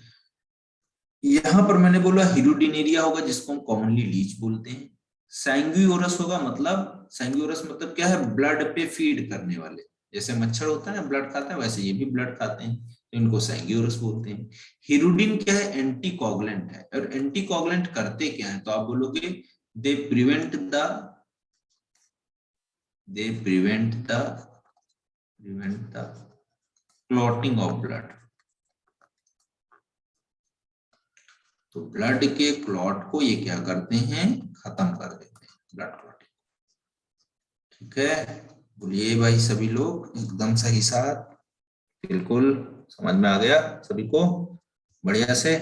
यहां पर मैंने बोला हीरोडिनेरिया होगा जिसको हम कॉमनली लीच बोलते हैं। सैंग्यूरस होगा, मतलब सैंग्यूरस मतलब क्या है, ब्लड पे फीड करने वाले, जैसे मच्छर होता है ना ब्लड खाता है, वैसे ये भी ब्लड खाते हैं, तो इनको सैंग्यूरस बोलते हैं। हीरोडिन क्या है, एंटीकोगुलेंट है, और एंटीकोगुलेंट करते क्या है, तो आप बोलोगे they prevent the clotting of blood. तो ब्लड के क्लॉट को ये क्या करते हैं, खत्म कर देते हैं, ब्लड क्लॉटिंग। ठीक है, बोलिए भाई सभी लोग एकदम सही साथ, बिल्कुल समझ में आ गया सभी को बढ़िया से।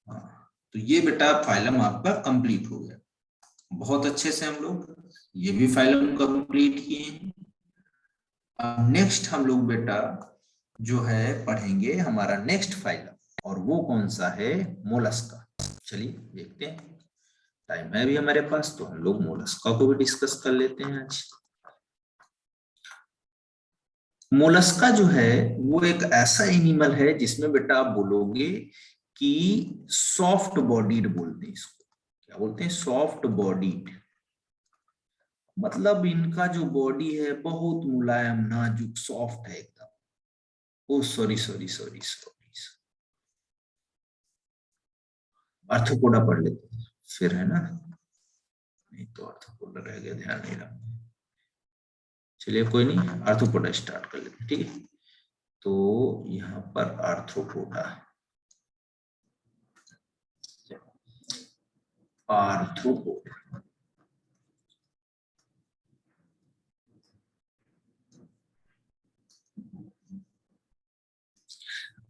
हाँ, तो ये बेटा फाइलम आपका कंप्लीट हो गया, बहुत अच्छे से हम लोग ये भी फाइलम कंप्लीट किए हैं। अब नेक्स्ट हम लोग बेटा जो है पढ़ेंगे हमारा नेक्स्ट फाइलम, और वो कौन सा है, मोलस्का। चलिए देखते हैं, टाइम है अभी हमारे पास, तो हम लोग मोलस्का को भी डिस्कस कर लेते हैं आज। मोलस्का जो है वो एक ऐसा एनिमल है जिसमें बेटा आप बोलोगे कि सॉफ्ट बॉडीड बोलते हैं इसको। क्या बोलते हैं, सॉफ्ट बॉडीड, मतलब इनका जो बॉडी है बहुत मुलायम, नाजुक, सॉफ्ट है एकदम। Oh sorry sorry sorry sorry, Arthropoda पढ़ लेते हैं फिर, है ना, नहीं तो आर्थ्रोपोडा रह गया, ध्यान नहीं रहा। चलिए कोई नहीं, आर्थ्रोपोडा स्टार्ट कर लेते हैं, ठीक है। तो यहाँ पर आर्थ्रोपोडा, आर्थ्रोपोडा,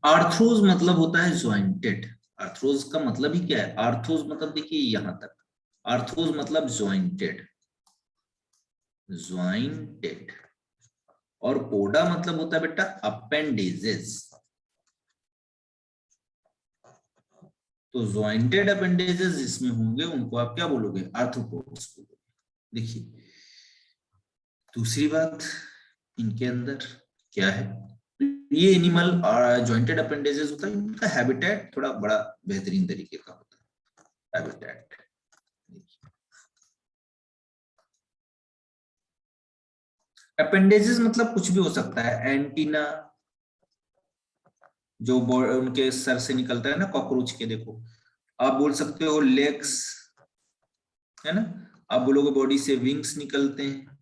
आर्थ्रोज मतलब होता है ज्वाइंटेड। आर्थ्रोज का मतलब ही क्या है, आर्थ्रोज मतलब देखिए यहां तक, आर्थ्रोज मतलब ज्वाइंटेड, ज्वाइंटेड। और पोडा मतलब होता है बेटा अपेंडेजेस। तो ज्वाइंटेड अपेंडेजेस जिसमें होंगे उनको आप क्या बोलोगे, आर्थ्रोपोड्स बोलोगे। देखिए दूसरी बात, इनके अंदर क्या है, ये एनिमल जॉइंटेड अपेंडेजेस होता है, इनका हैबिटेट थोड़ा बड़ा बेहतरीन तरीके का होता है, हैबिटेट। अपेंडेजेस मतलब कुछ भी हो सकता है, एंटीना जो उनके सर से निकलता है ना कॉकरोच के, देखो आप बोल सकते हो लेग्स, है ना, आप बोलोगे बॉडी से विंग्स निकलते हैं,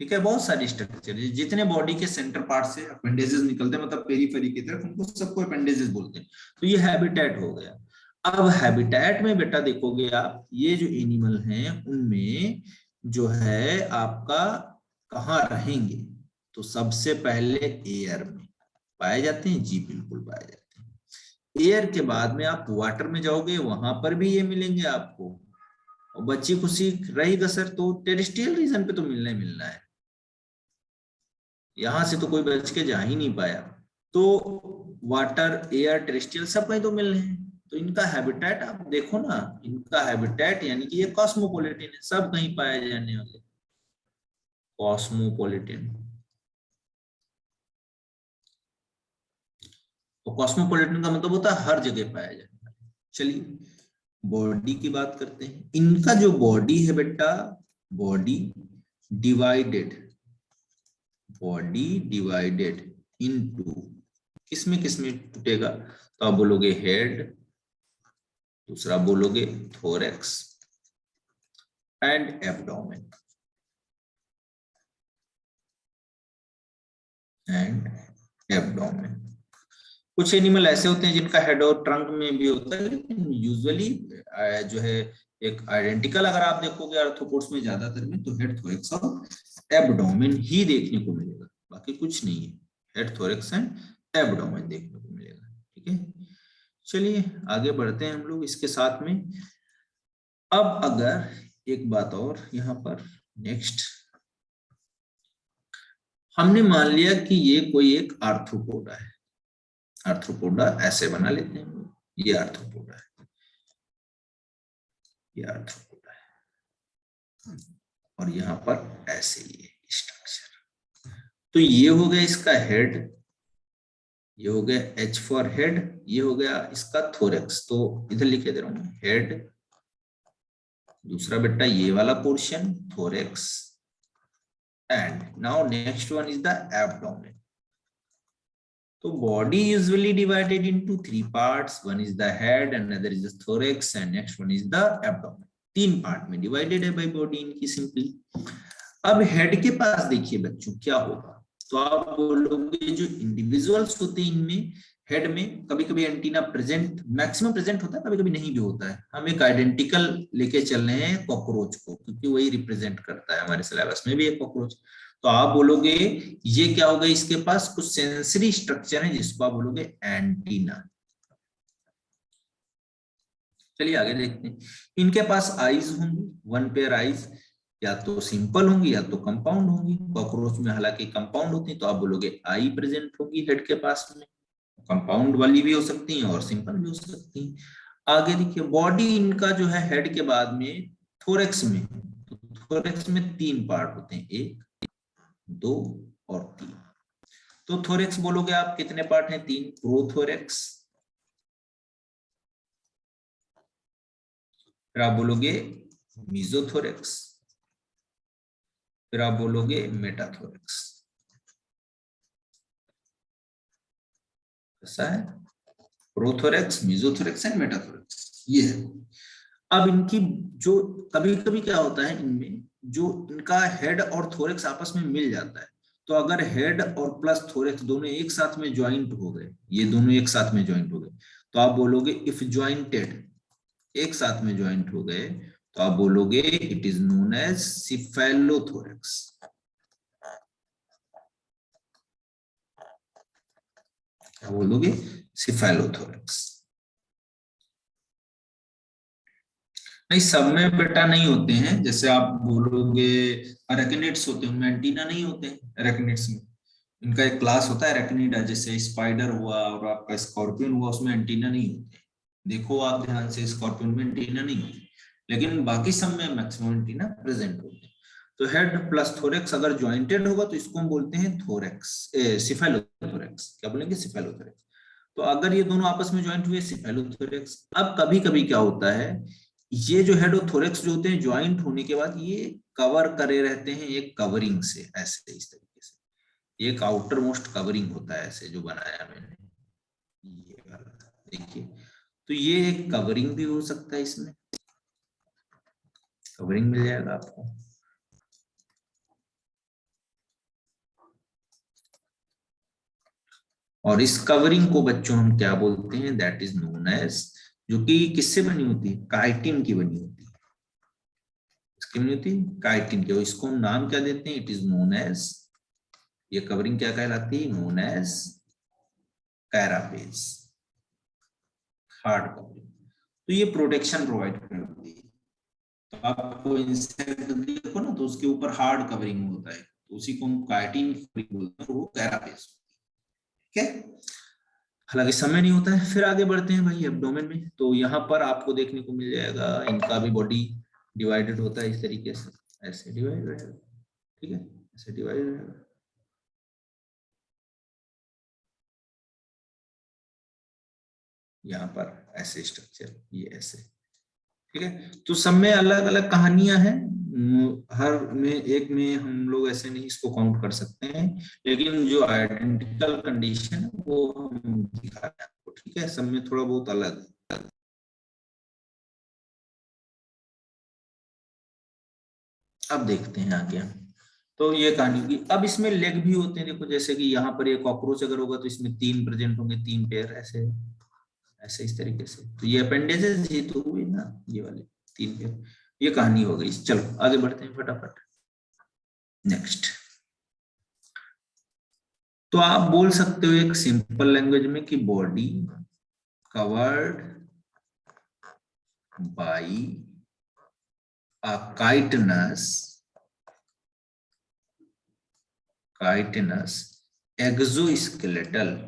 ठीक है, बहुत सारे स्ट्रक्चर है, जितने बॉडी के सेंटर पार्ट से अपेंडेजेस निकलते हैं, मतलब पेरीफेरी की तरफ, उनको सबको अपेंडेजेस बोलते हैं। तो ये हैबिटेट हो गया। अब हैबिटेट में बेटा देखोगे आप, ये जो एनिमल हैं उनमें जो है आपका कहाँ रहेंगे, तो सबसे पहले एयर में पाए जाते हैं, जी बिल्कुल पाए जाते हैं। एयर के बाद में आप वाटर में जाओगे, वहां पर भी ये मिलेंगे आपको, और बच्ची खुशी रही कसर तो टेरेस्ट्रियल रीजन पे तो मिलना ही मिलना है, यहां से तो कोई बच के जा ही नहीं पाया। तो वाटर एयर टेरेस्ट्रियल सब कहीं तो मिल रहे हैं, तो इनका हैबिटेट आप देखो ना, इनका हैबिटेट यानी कि ये कॉस्मोपॉलिटन है, सब कहीं पाए जाने वाले, कॉस्मोपॉलिटन। तो कॉस्मोपॉलिटन का मतलब होता है हर जगह पाया जाने वाला। चलिए बॉडी की बात करते हैं। इनका जो बॉडी है बेटा, body divided, body divided into, किसमें किसमें टूटेगा, तो आप बोलोगे हेड, दूसरा बोलोगे thorax and abdomen, and abdomen. कुछ एनिमल ऐसे होते हैं जिनका हेड और ट्रंक में भी होता है, लेकिन यूजुअली जो है एक आइडेंटिकल अगर आप देखोगे आर्थ्रोपोड्स में ज्यादातर में, तो हेड थोरैक्स और एब्डोमेन ही देखने को मिलेगा, बाकी कुछ नहीं है, हेड थोरैक्स एंड एब्डोमेन देखने को मिलेगा, ठीक है। चलिए आगे बढ़ते हैं हम लोग इसके साथ में। अब अगर एक बात और यहाँ पर नेक्स्ट, हमने मान लिया कि ये कोई एक आर्थ्रोपोडा है, आर्थ्रोपोडा ऐसे बना लेते हैं, ये आर्थ्रोपोडा है, ये आर्थ्रोपोडा है, और यहाँ पर ऐसे ही है स्ट्रक्चर। तो ये हो गया इसका हेड, ये हो गया H फॉर हेड, ये हो गया इसका थोरैक्स, तो इधर लिखे दे रहा हूं हेड, दूसरा बेटा ये वाला portion thorax, and now next one is the abdomen. तो body usually divided into three parts, one is the head, another is the thorax, and next one is the abdomen। तीन पार्ट में divided है भाई body इनकी simply. अब head के पास देखिए बच्चों क्या होगा, तो आप बोलोगे जो इंडिविजुअल्स होते हैं इनमें हेड में कभी कभी एंटीना प्रेजेंट, मैक्सिमम प्रेजेंट होता है, कभी कभी नहीं भी होता है। हम एक आइडेंटिकल लेके चल रहे हैं कॉकरोच को, क्योंकि वही रिप्रेजेंट करता है, हमारे सिलेबस में भी एक कॉकरोच। तो आप बोलोगे ये क्या होगा, इसके पास कुछ सेंसरी स्ट्रक्चर है जिसको आप बोलोगे एंटीना। चलिए आगे देखते हैं। इनके पास आईज होंगी, वन पेयर आईज, या तो सिंपल होंगी या तो कंपाउंड होंगी। कॉकरोच में हालांकि कंपाउंड होती है, तो आप बोलोगे आई प्रेजेंट होगी हेड के पास में, कंपाउंड वाली भी हो सकती हैं और सिंपल भी हो सकती हैं। आगे देखिए बॉडी इनका जो है हेड के बाद में थोरैक्स में, तो थोरैक्स में तीन पार्ट होते हैं, एक, दो और तीन। तो थोरैक्स बोलोगे आप कितने पार्ट हैं, तीन, प्रोथोरैक्स, फिर आप बोलोगे मीजोथोरैक्स, फिर आप बोलोगे मेटाथोरैक्स। ऐसा है, प्रोथोरैक्स, मीजोथोरैक्स एंड मेटाथोरैक्स, ये है। अब इनकी जो कभी कभी क्या होता है, इनमें जो इनका हेड और थोरैक्स आपस में मिल जाता है, तो अगर हेड और प्लस थोरैक्स दोनों एक साथ में ज्वाइंट हो गए, ये दोनों एक साथ में ज्वाइंट हो गए, तो आप बोलोगे इफ ज्वाइंटेड, एक साथ में ज्वाइंट हो गए, तो आप बोलोगे it is known as cephalothorax. क्या बोलोगे, सिफेलोथोरैक्स। नहीं सब में बेटा नहीं होते हैं, जैसे आप बोलोगे अरेक्निड्स होते हैं, उनमें एंटीना नहीं होते हैं अरेक्निड्स में, इनका एक क्लास होता है अरेक्निडा, जैसे स्पाइडर हुआ और आपका स्कॉर्पियन हुआ, उसमें एंटीना नहीं होते। देखो आप ध्यान से, स्कॉर्पियन में एंटीना नहीं होते, लेकिन बाकी सब में मैक्सिमम एंटीना प्रेजेंट होते हैं। तो हेड प्लस थोरैक्स अगर ज्वाइंटेड होगा तो इसको हम बोलते हैं थोरैक्स, सिफेलोथोरैक्स। क्या बोलेंगे, सिफेलोथोरैक्स। तो अगर ये दोनों आपस में ज्वाइंट हुए, सिफेलोथोरैक्स। अब कभी कभी क्या होता है, ये जो हेड और थोरेक्स जो होते हैं ज्वाइंट होने के बाद ये कवर करे रहते हैं एक कवरिंग से, ऐसे इस तरीके से एक आउटर मोस्ट कवरिंग होता है ऐसे जो बनाया मैंने, ये वाला देखिए। तो ये एक कवरिंग भी हो सकता है, इसमें कवरिंग मिल जाएगा आपको। और इस कवरिंग को बच्चों हम क्या बोलते हैं, दैट इज नोन एज, जो कि किससे बनी होती है, काइटिन की बनी होती है, इसकी बनी होती है काइटिन की, और इसको हम नाम क्या देते हैं, इट इज नोन एज, ये कवरिंग क्या कहलाती है, नोन एज कैरापेज, हार्ड कवरिंग। तो ये प्रोटेक्शन प्रोवाइड करती है। तो आपको इंसेक्ट देखो ना तो उसके ऊपर हार्ड कवरिंग होता है, तो उसी को हम काइटिन कवरिंग बोलते हैं, वो कैरापेज, ठीक है। हालांकि समय नहीं होता है। फिर आगे बढ़ते हैं भाई एब्डोमेन में। तो यहाँ पर आपको देखने को मिल जाएगा इनका भी बॉडी डिवाइडेड होता है इस तरीके से, ऐसे डिवाइड रहेगा, ठीक है, ऐसे डिवाइड रहेगा। यहाँ पर ऐसे स्ट्रक्चर, ये ऐसे, ठीक है। तो सब में अलग अलग कहानियां हैं, हर में एक में हम लोग ऐसे नहीं इसको काउंट कर सकते हैं, लेकिन जो आइडेंटिकल कंडीशन है वो हम दिखा रहे हैं आपको, ठीक है। सब में थोड़ा बहुत अलग है। अब देखते हैं आगे हम। तो ये कहानी की, अब इसमें लेग भी होते हैं, देखो जैसे कि यहाँ पर ये कॉकरोच अगर होगा तो इसमें 3 प्रेजेंट होंगे, 3 पेयर, ऐसे ऐसे इस तरीके से। तो ये अपेंडेजेस ही तो हुई ना, ये वाले 3 पेयर। ये कहानी हो गई। चलो आगे बढ़ते हैं फटाफट, नेक्स्ट। तो आप बोल सकते हो एक सिंपल लैंग्वेज में कि body covered by a chitinous exoskeletal,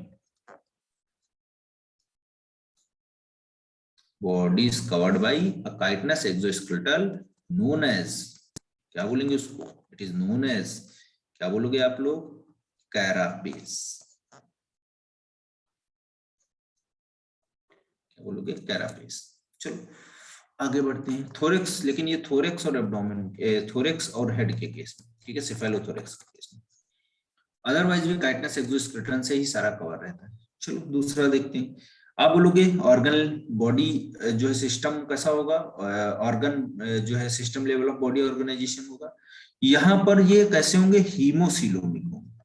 body is covered by a chitinous exoskeletal known as, क्या बोलेंगे उसको, इट इज नोन एज, क्या बोलोगे आप लोग, कैरापेस, क्या बोलोगे, कैरापेस। चलो आगे बढ़ते हैं थोरेक्स, लेकिन ये थोरेक्स और एब्डोमेन, थोरेक्स और हेड के केस में, ठीक है, सिफेलोथोरेक्स के केस में। अदरवाइज भी काइटिनस एक्सोस्केलेटन से ही सारा कवर रहता है। चलो दूसरा देखते हैं। आप बोलोगे ऑर्गन बॉडी जो है सिस्टम कैसा होगा, ऑर्गन जो है system level of body organization होगा। यहाँ पर ये कैसे होंगे, हीमोसिलोमिक होंगे।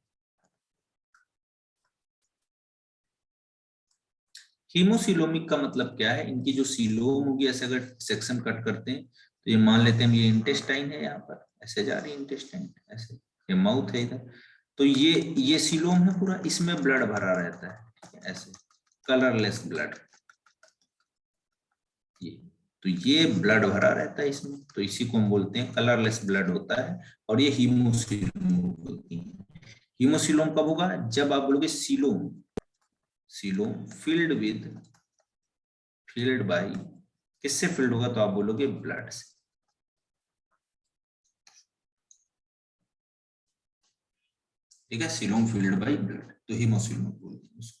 हीमोसिलोमिक का मतलब क्या है, इनकी जो सीलोम होगी, ऐसे अगर सेक्शन कट करते हैं तो ये मान लेते हैं ये इंटेस्टाइन है, यहाँ पर ऐसे जा रही है इंटेस्टाइन, ऐसे ये माउथ है इधर, तो ये सीलोम है पूरा, इसमें ब्लड भरा रहता है, ठीक है, ऐसे कलरलेस ब्लड, ये तो ये ब्लड भरा रहता है इसमें, तो इसी को हम बोलते हैं कलरलेस ब्लड होता है, और ये हीमोसिलोम होती है। हीमोसिलोम कब होगा, जब आप बोलोगे सीलोम, सीलोम फील्ड बाय, किससे फील्ड होगा, तो आप बोलोगे ब्लड से, ठीक है, सीलोम फील्ड बाय ब्लड, तो हीमोसिलोम बोलते हैं उसको।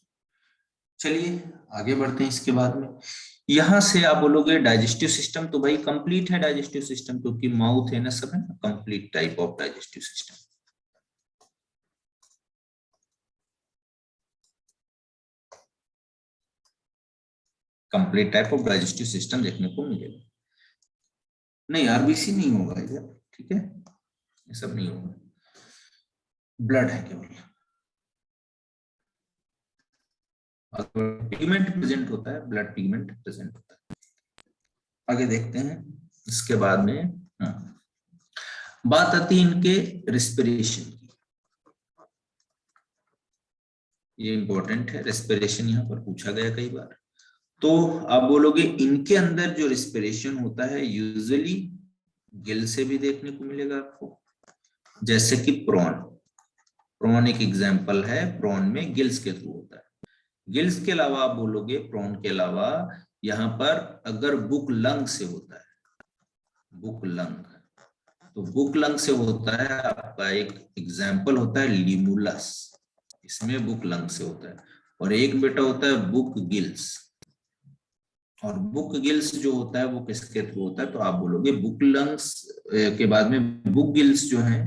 चलिए आगे बढ़ते हैं इसके बाद में। यहां से आप बोलोगे डाइजेस्टिव सिस्टम, तो भाई कंप्लीट है डाइजेस्टिव सिस्टम, क्योंकि माउथ है ना, सब है ना, complete type of digestive system, complete type of digestive system देखने को मिलेगा। नहीं आरबीसी नहीं होगा इधर, ठीक है, ये सब नहीं होगा, ब्लड है केवल। पिगमेंट प्रेजेंट होता है, ब्लड पिगमेंट प्रेजेंट होता है। आगे देखते हैं इसके बाद में। बात आती है इनके रेस्पिरेशन की, ये इंपॉर्टेंट है, रेस्पिरेशन यहाँ पर पूछा गया कई बार। तो आप बोलोगे इनके अंदर जो रेस्पिरेशन होता है यूजुअली गिल से भी देखने को मिलेगा आपको, जैसे कि प्रॉन, प्रॉन एक एग्जांपल है, प्रॉन में गिल्स के थ्रू होता है। गिल्स के अलावा आप बोलोगे प्रॉन के अलावा यहाँ पर अगर बुक लंग से होता है, बुक लंग, तो बुक लंग से होता है आपका एक एग्जाम्पल होता है लिमुलस, इसमें बुक लंग से होता है, और एक बेटा होता है बुक गिल्स, और बुक गिल्स जो होता है वो किसके थ्रू होता है, तो आप बोलोगे बुक लंग्स के बाद में बुक गिल्स जो है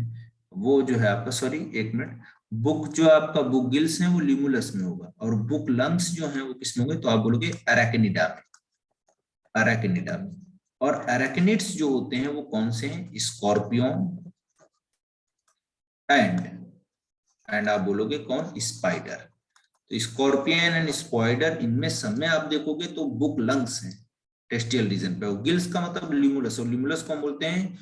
वो जो है आपका, सॉरी एक मिनट, बुक जो आपका बुक गिल्स है वो लिमुलस में होगा, और बुक लंग्स जो है वो किसमें होंगे, तो आप बोलोगे अराकिनिडा में, अराकिनिडा में। और अराकिनिड्स जो होते हैं वो कौन से हैं, स्कॉर्पियन एंड आप बोलोगे कौन, स्पाइडर। तो स्कॉर्पियन एंड स्पाइडर, इनमें सब में आप देखोगे तो बुक लंग्स हैं टेस्टियल रीजन पे, गिल्स का मतलब लिमुलस, और लिमुलस को हम बोलते हैं,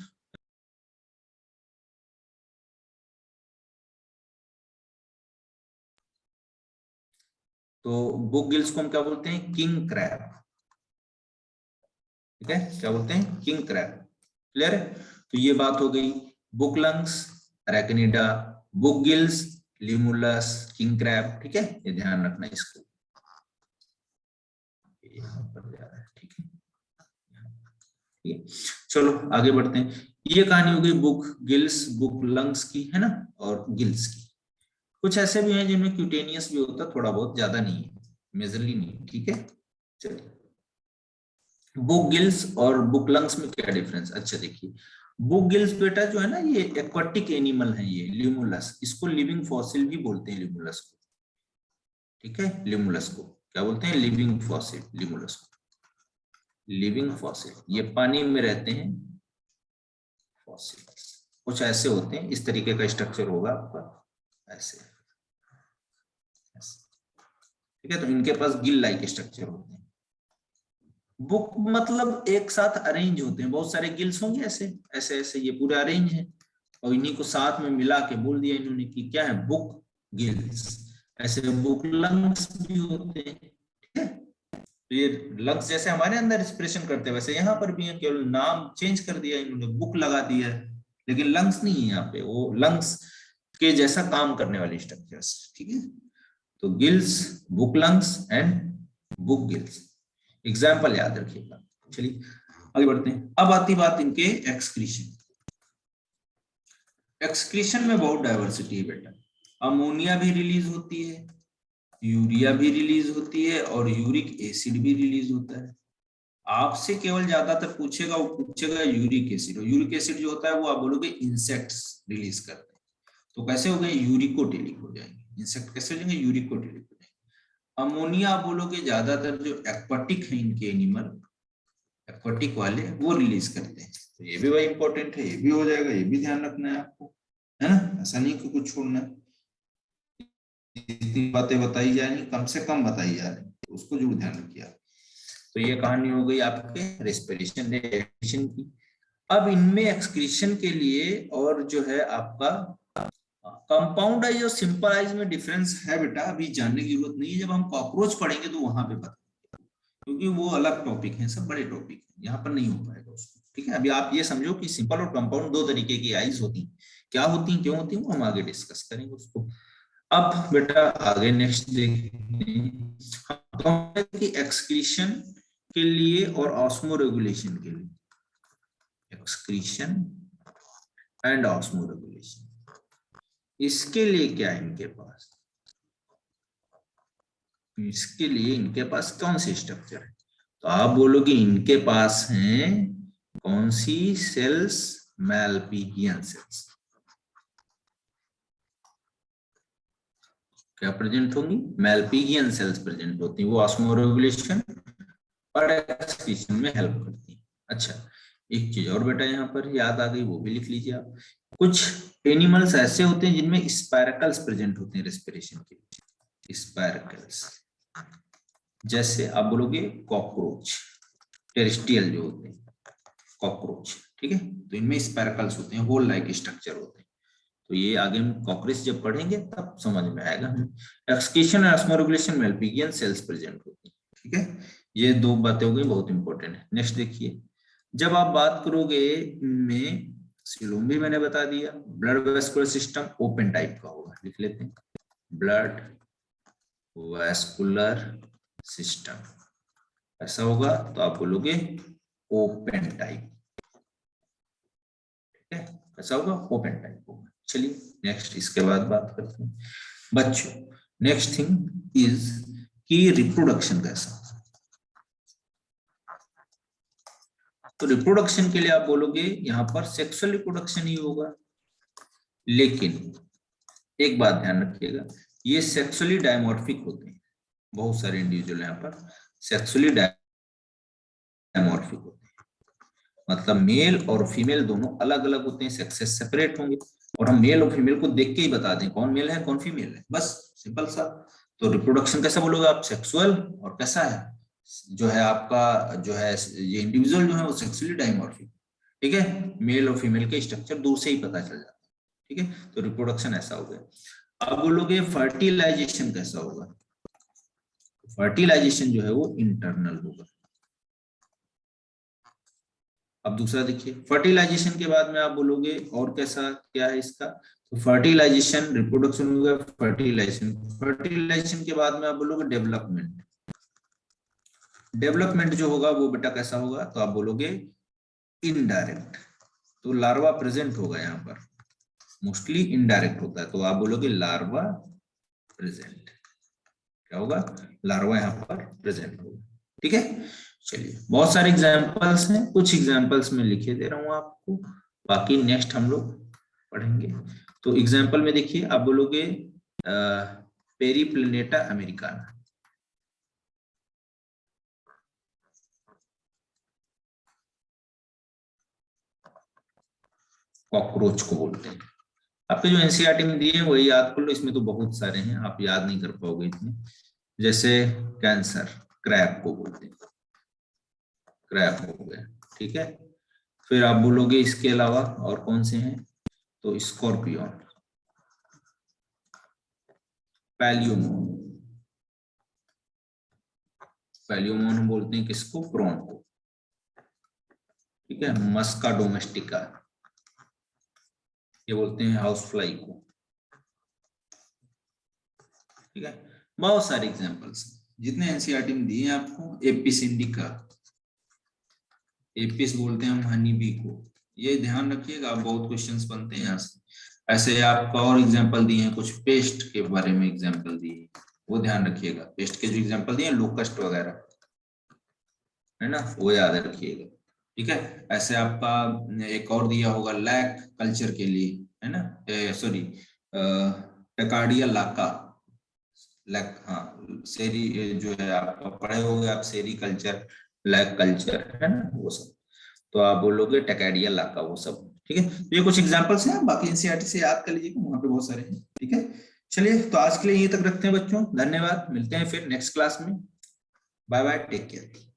तो बुक गिल्स को हम क्या बोलते हैं, किंग क्रैब। ठीक है, क्या बोलते हैं, किंग क्रैब। क्लियर है, तो ये बात हो गई, book lungs, Arachnida, book gills, Limulus, king crab. ठीक है, ये ध्यान रखना इसको, यहाँ पर जा रहा है। ठीक है, ठीक है, चलो आगे बढ़ते हैं। ये कहानी हो गई बुक गिल्स, बुक लंग्स की, है ना, और गिल्स की। कुछ ऐसे भी हैं जिनमें क्यूटेनियस भी होता है, थोड़ा बहुत, ज्यादा नहीं है, मेजरली नहीं। ठीक है, चलिए, बुक गिल्स और बुक लंग्स में क्या डिफरेंस, अच्छा देखिए, बुक गिल्स बेटा जो है ना, ये एक्वाटिक एनिमल है, ये लिमुलस, इसको लिविंग फॉसिल भी बोलते हैं लिमुलस को। ठीक है, लिमुलस को क्या बोलते हैं, लिविंग फॉसिल, लिमुलस को लिविंग फॉसिल। ये पानी में रहते हैं फॉसिल, कुछ ऐसे होते हैं, इस तरीके का स्ट्रक्चर होगा आपका, ऐसे ऐसे। ठीक है, तो इनके पास गिल लाइक स्ट्रक्चर होते हैं। बुक मतलब एक साथ अरेंज होते हैं, बहुत सारे गिल्स होंगे ऐसे ऐसे ऐसे, ये पूरे अरेंज है, और इन्हीं को साथ में मिला के बोल दिया इन्होंने कि क्या है, बुक गिल्स। ऐसे बुक लंग्स भी होते हैं। ठीक है, तो ये लंग्स जैसे हमारे अंदर रिस्पिरेशन करते हैं वैसे यहाँ पर भी है, केवल नाम चेंज कर दिया इन्होंने, बुक लगा दिया है, लेकिन लंग्स नहीं है यहाँ पे, वो लंग्स के जैसा काम करने वाली स्ट्रक्चर्स। ठीक है, तो gills, book lungs and book gills, example याद रखिएगा। चलिए आगे बढ़ते हैं। अब आती बात इनके एक्सक्रीशन। एक्सक्रीशन में बहुत डाइवर्सिटी है बेटा, अमोनिया भी रिलीज होती है, यूरिया भी रिलीज होती है, और यूरिक एसिड भी रिलीज होता है। आपसे केवल ज्यादातर पूछेगा, वो पूछेगा यूरिक एसिड, और यूरिक एसिड जो होता है वो आप बोलोगे इंसेक्ट्स रिलीज करते हैं, तो कैसे हो गए, यूरिकोटेलिक हो जाएंगे, इंसेक्ट कैसे हो जाएंगे, यूरिकोटेलिक हो जाएंगे। अमोनिया आप बोलोगे ज्यादातर जो एक्वाटिक है इनके एनिमल, एक्वाटिक वाले वो रिलीज करते हैं, तो ये भी भाई इंपॉर्टेंट है, ये भी हो जाएगा, ये भी ध्यान रखना है आपको, है ना, ऐसा नहीं कि कुछ छोड़ना है। जितनी बातें बताई जा रही कम से कम बताई जा रही, तो उसको जरूर ध्यान रखिए आप। तो ये कहानी हो गई आपके रेस्पिरेशन एक्सक्रीशन की। अब इनमें एक्सक्रीशन के लिए और जो है आपका कंपाउंड आइज और सिंपल आइज में डिफरेंस है बेटा, अभी जानने की जरूरत नहीं है, जब हम कॉकरोच पढ़ेंगे तो वहां पे बता, क्योंकि वो अलग टॉपिक है, सब बड़े टॉपिक है, यहाँ पर नहीं हो पाएगा उसको। ठीक है, अभी आप ये समझो कि सिंपल और कंपाउंड दो तरीके की आइज होती, क्या होती, क्यों होती, वो हम आगे डिस्कस करेंगे उसको। अब बेटा आगे नेक्स्ट देखते हैं कि एक्सक्रीशन के लिए और ऑस्मो रेगुलेशन के लिए, एक्सक्रीशन एंड ऑस्मो रेगुलेशन, इसके लिए क्या है इनके पास, इसके लिए इनके पास कौन सी स्ट्रक्चर है, तो आप बोलोगे इनके पास हैं कौन सी सेल्स, मैलपिगियन सेल्स, क्या प्रेजेंट होंगी, मैलपिगियन सेल्स प्रेजेंट होती हैं, वो ऑस्मोरेगुलेशन और एक्सक्रीशन में हेल्प करती हैं। अच्छा, एक चीज और बेटा यहाँ पर याद आ गई, वो भी लिख लीजिए आप, कुछ एनिमल्स ऐसे होते हैं जिनमें स्पाइरकल्स प्रेजेंट होते हैं रेस्पिरेशन के लिए, स्पाइरकल्स, जैसे आप बोलोगे कॉकरोच, टेरेस्ट्रियल जो होते हैं कॉकरोच। ठीक है, तो इनमें स्पाइरकल्स होते हैं, होल लाइक स्ट्रक्चर होते हैं, तो ये आगे हम कॉकरोच जब पढ़ेंगे तब समझ में आएगा हमें। एक्सक्रीशन और ऑस्मोरेगुलेशन में मैलपिगियन सेल्स प्रेजेंट होती हैं। ठीक है, ये दो बातें हो गई, बहुत इंपॉर्टेंट है। नेक्स्ट देखिए, जब आप बात करोगे में सीलोम भी मैंने बता दिया, blood vascular system open type का होगा, लिख लेते हैं, ब्लड वेस्कुलर सिस्टम ऐसा होगा, तो आप बोलोगे ओपन टाइप। ठीक है, ऐसा होगा, ओपन टाइप होगा। चलिए नेक्स्ट इसके बाद बात करते हैं बच्चों, नेक्स्ट थिंग इज कि रिप्रोडक्शन कैसा, तो रिप्रोडक्शन के लिए आप बोलोगे यहाँ पर सेक्सुअल रिप्रोडक्शन ही होगा। लेकिन एक बात ध्यान रखिएगा, ये सेक्सुअली डायमॉर्फिक होते हैं, बहुत सारे इंडिविजुअल यहाँ पर सेक्सुअली डायमॉर्फिक होते हैं, मतलब मेल और फीमेल दोनों अलग अलग होते हैं, सेक्सेस सेपरेट होंगे, और हम मेल और फीमेल को देख के ही बता दें कौन मेल है कौन फीमेल है, बस सिंपल सा। तो रिप्रोडक्शन कैसा बोलोगे आप, सेक्सुअल, और कैसा है जो है आपका जो है ये इंडिविजुअल जो है वो सेक्सुअली डायमॉर्फिक, ठीक है, मेल और फीमेल के स्ट्रक्चर दूर से ही पता चल जाता है, ठीक है। तो रिप्रोडक्शन ऐसा हो गया। अब बोलोगे फर्टिलाइजेशन कैसा होगा, फर्टिलाइजेशन जो है वो इंटरनल होगा। अब दूसरा देखिए, फर्टिलाइजेशन के बाद में आप बोलोगे और कैसा क्या है इसका, तो फर्टिलाइजेशन रिप्रोडक्शन हो गया, फर्टिलाइजेशन के बाद में आप बोलोगे डेवलपमेंट। डेवलपमेंट जो होगा वो बेटा कैसा होगा, तो आप बोलोगे इनडायरेक्ट, तो लार्वा प्रेजेंट होगा यहाँ पर, मोस्टली इनडायरेक्ट होता है, तो आप बोलोगे लार्वा प्रेजेंट, क्या होगा, लार्वा यहाँ पर प्रेजेंट होगा, ठीक है। चलिए बहुत सारे एग्जांपल्स हैं, कुछ एग्जांपल्स में लिखे दे रहा हूं आपको, बाकी नेक्स्ट हम लोग पढ़ेंगे। तो एग्जांपल में देखिए आप बोलोगे पेरीप्लेनेटा अमेरिकाना, कॉकरोच को बोलते हैं। आपके जो एनसीईआरटी में दिए हैं वही याद कर लो, इसमें तो बहुत सारे हैं, आप याद नहीं कर पाओगे इतने। जैसे कैंसर, क्रैब को बोलते हैं, क्रैब हो गया, ठीक है। फिर आप बोलोगे इसके अलावा और कौन से हैं, तो स्कॉर्पियन, पैलियोमोन, पैलियोमोन हम बोलते हैं किसको, प्रॉन को, ठीक है। मस्का डोमेस्टिका, ये बोलते हैं हाउस फ्लाई को, ठीक है। बहुत सारे एग्जांपल्स जितने एनसीईआरटी में दिए हैं आपको। एपिस इंडिका, एपिस बोलते हैं हम हनी बी को, ये ध्यान रखिएगा, बहुत क्वेश्चंस बनते हैं यहाँ से। ऐसे आपका और एग्जांपल दिए हैं, कुछ पेस्ट के बारे में एग्जांपल दिए, वो ध्यान रखिएगा, पेस्ट के जो एग्जांपल दिए लोकस्ट वगैरह, है ना, वो याद रखिएगा, ठीक है। ऐसे आपका एक और दिया होगा लैक कल्चर के लिए, है ना, सॉरी टकाडिया लाका, लैक, हाँ सेरी जो है आपका पढ़े होंगे आप, सेरी कल्चर, लैक कल्चर, है ना, वो सब, तो आप बोलोगे टकाडिया लाका, वो सब, ठीक है। तो ये कुछ एग्जांपल्स हैं, बाकी एनसीईआरटी से याद कर लीजिएगा, वहां पे बहुत सारे हैं, ठीक है। चलिए तो आज के लिए यहीं तक रखते हैं बच्चों, धन्यवाद, मिलते हैं फिर नेक्स्ट क्लास में, बाय बाय, टेक केयर।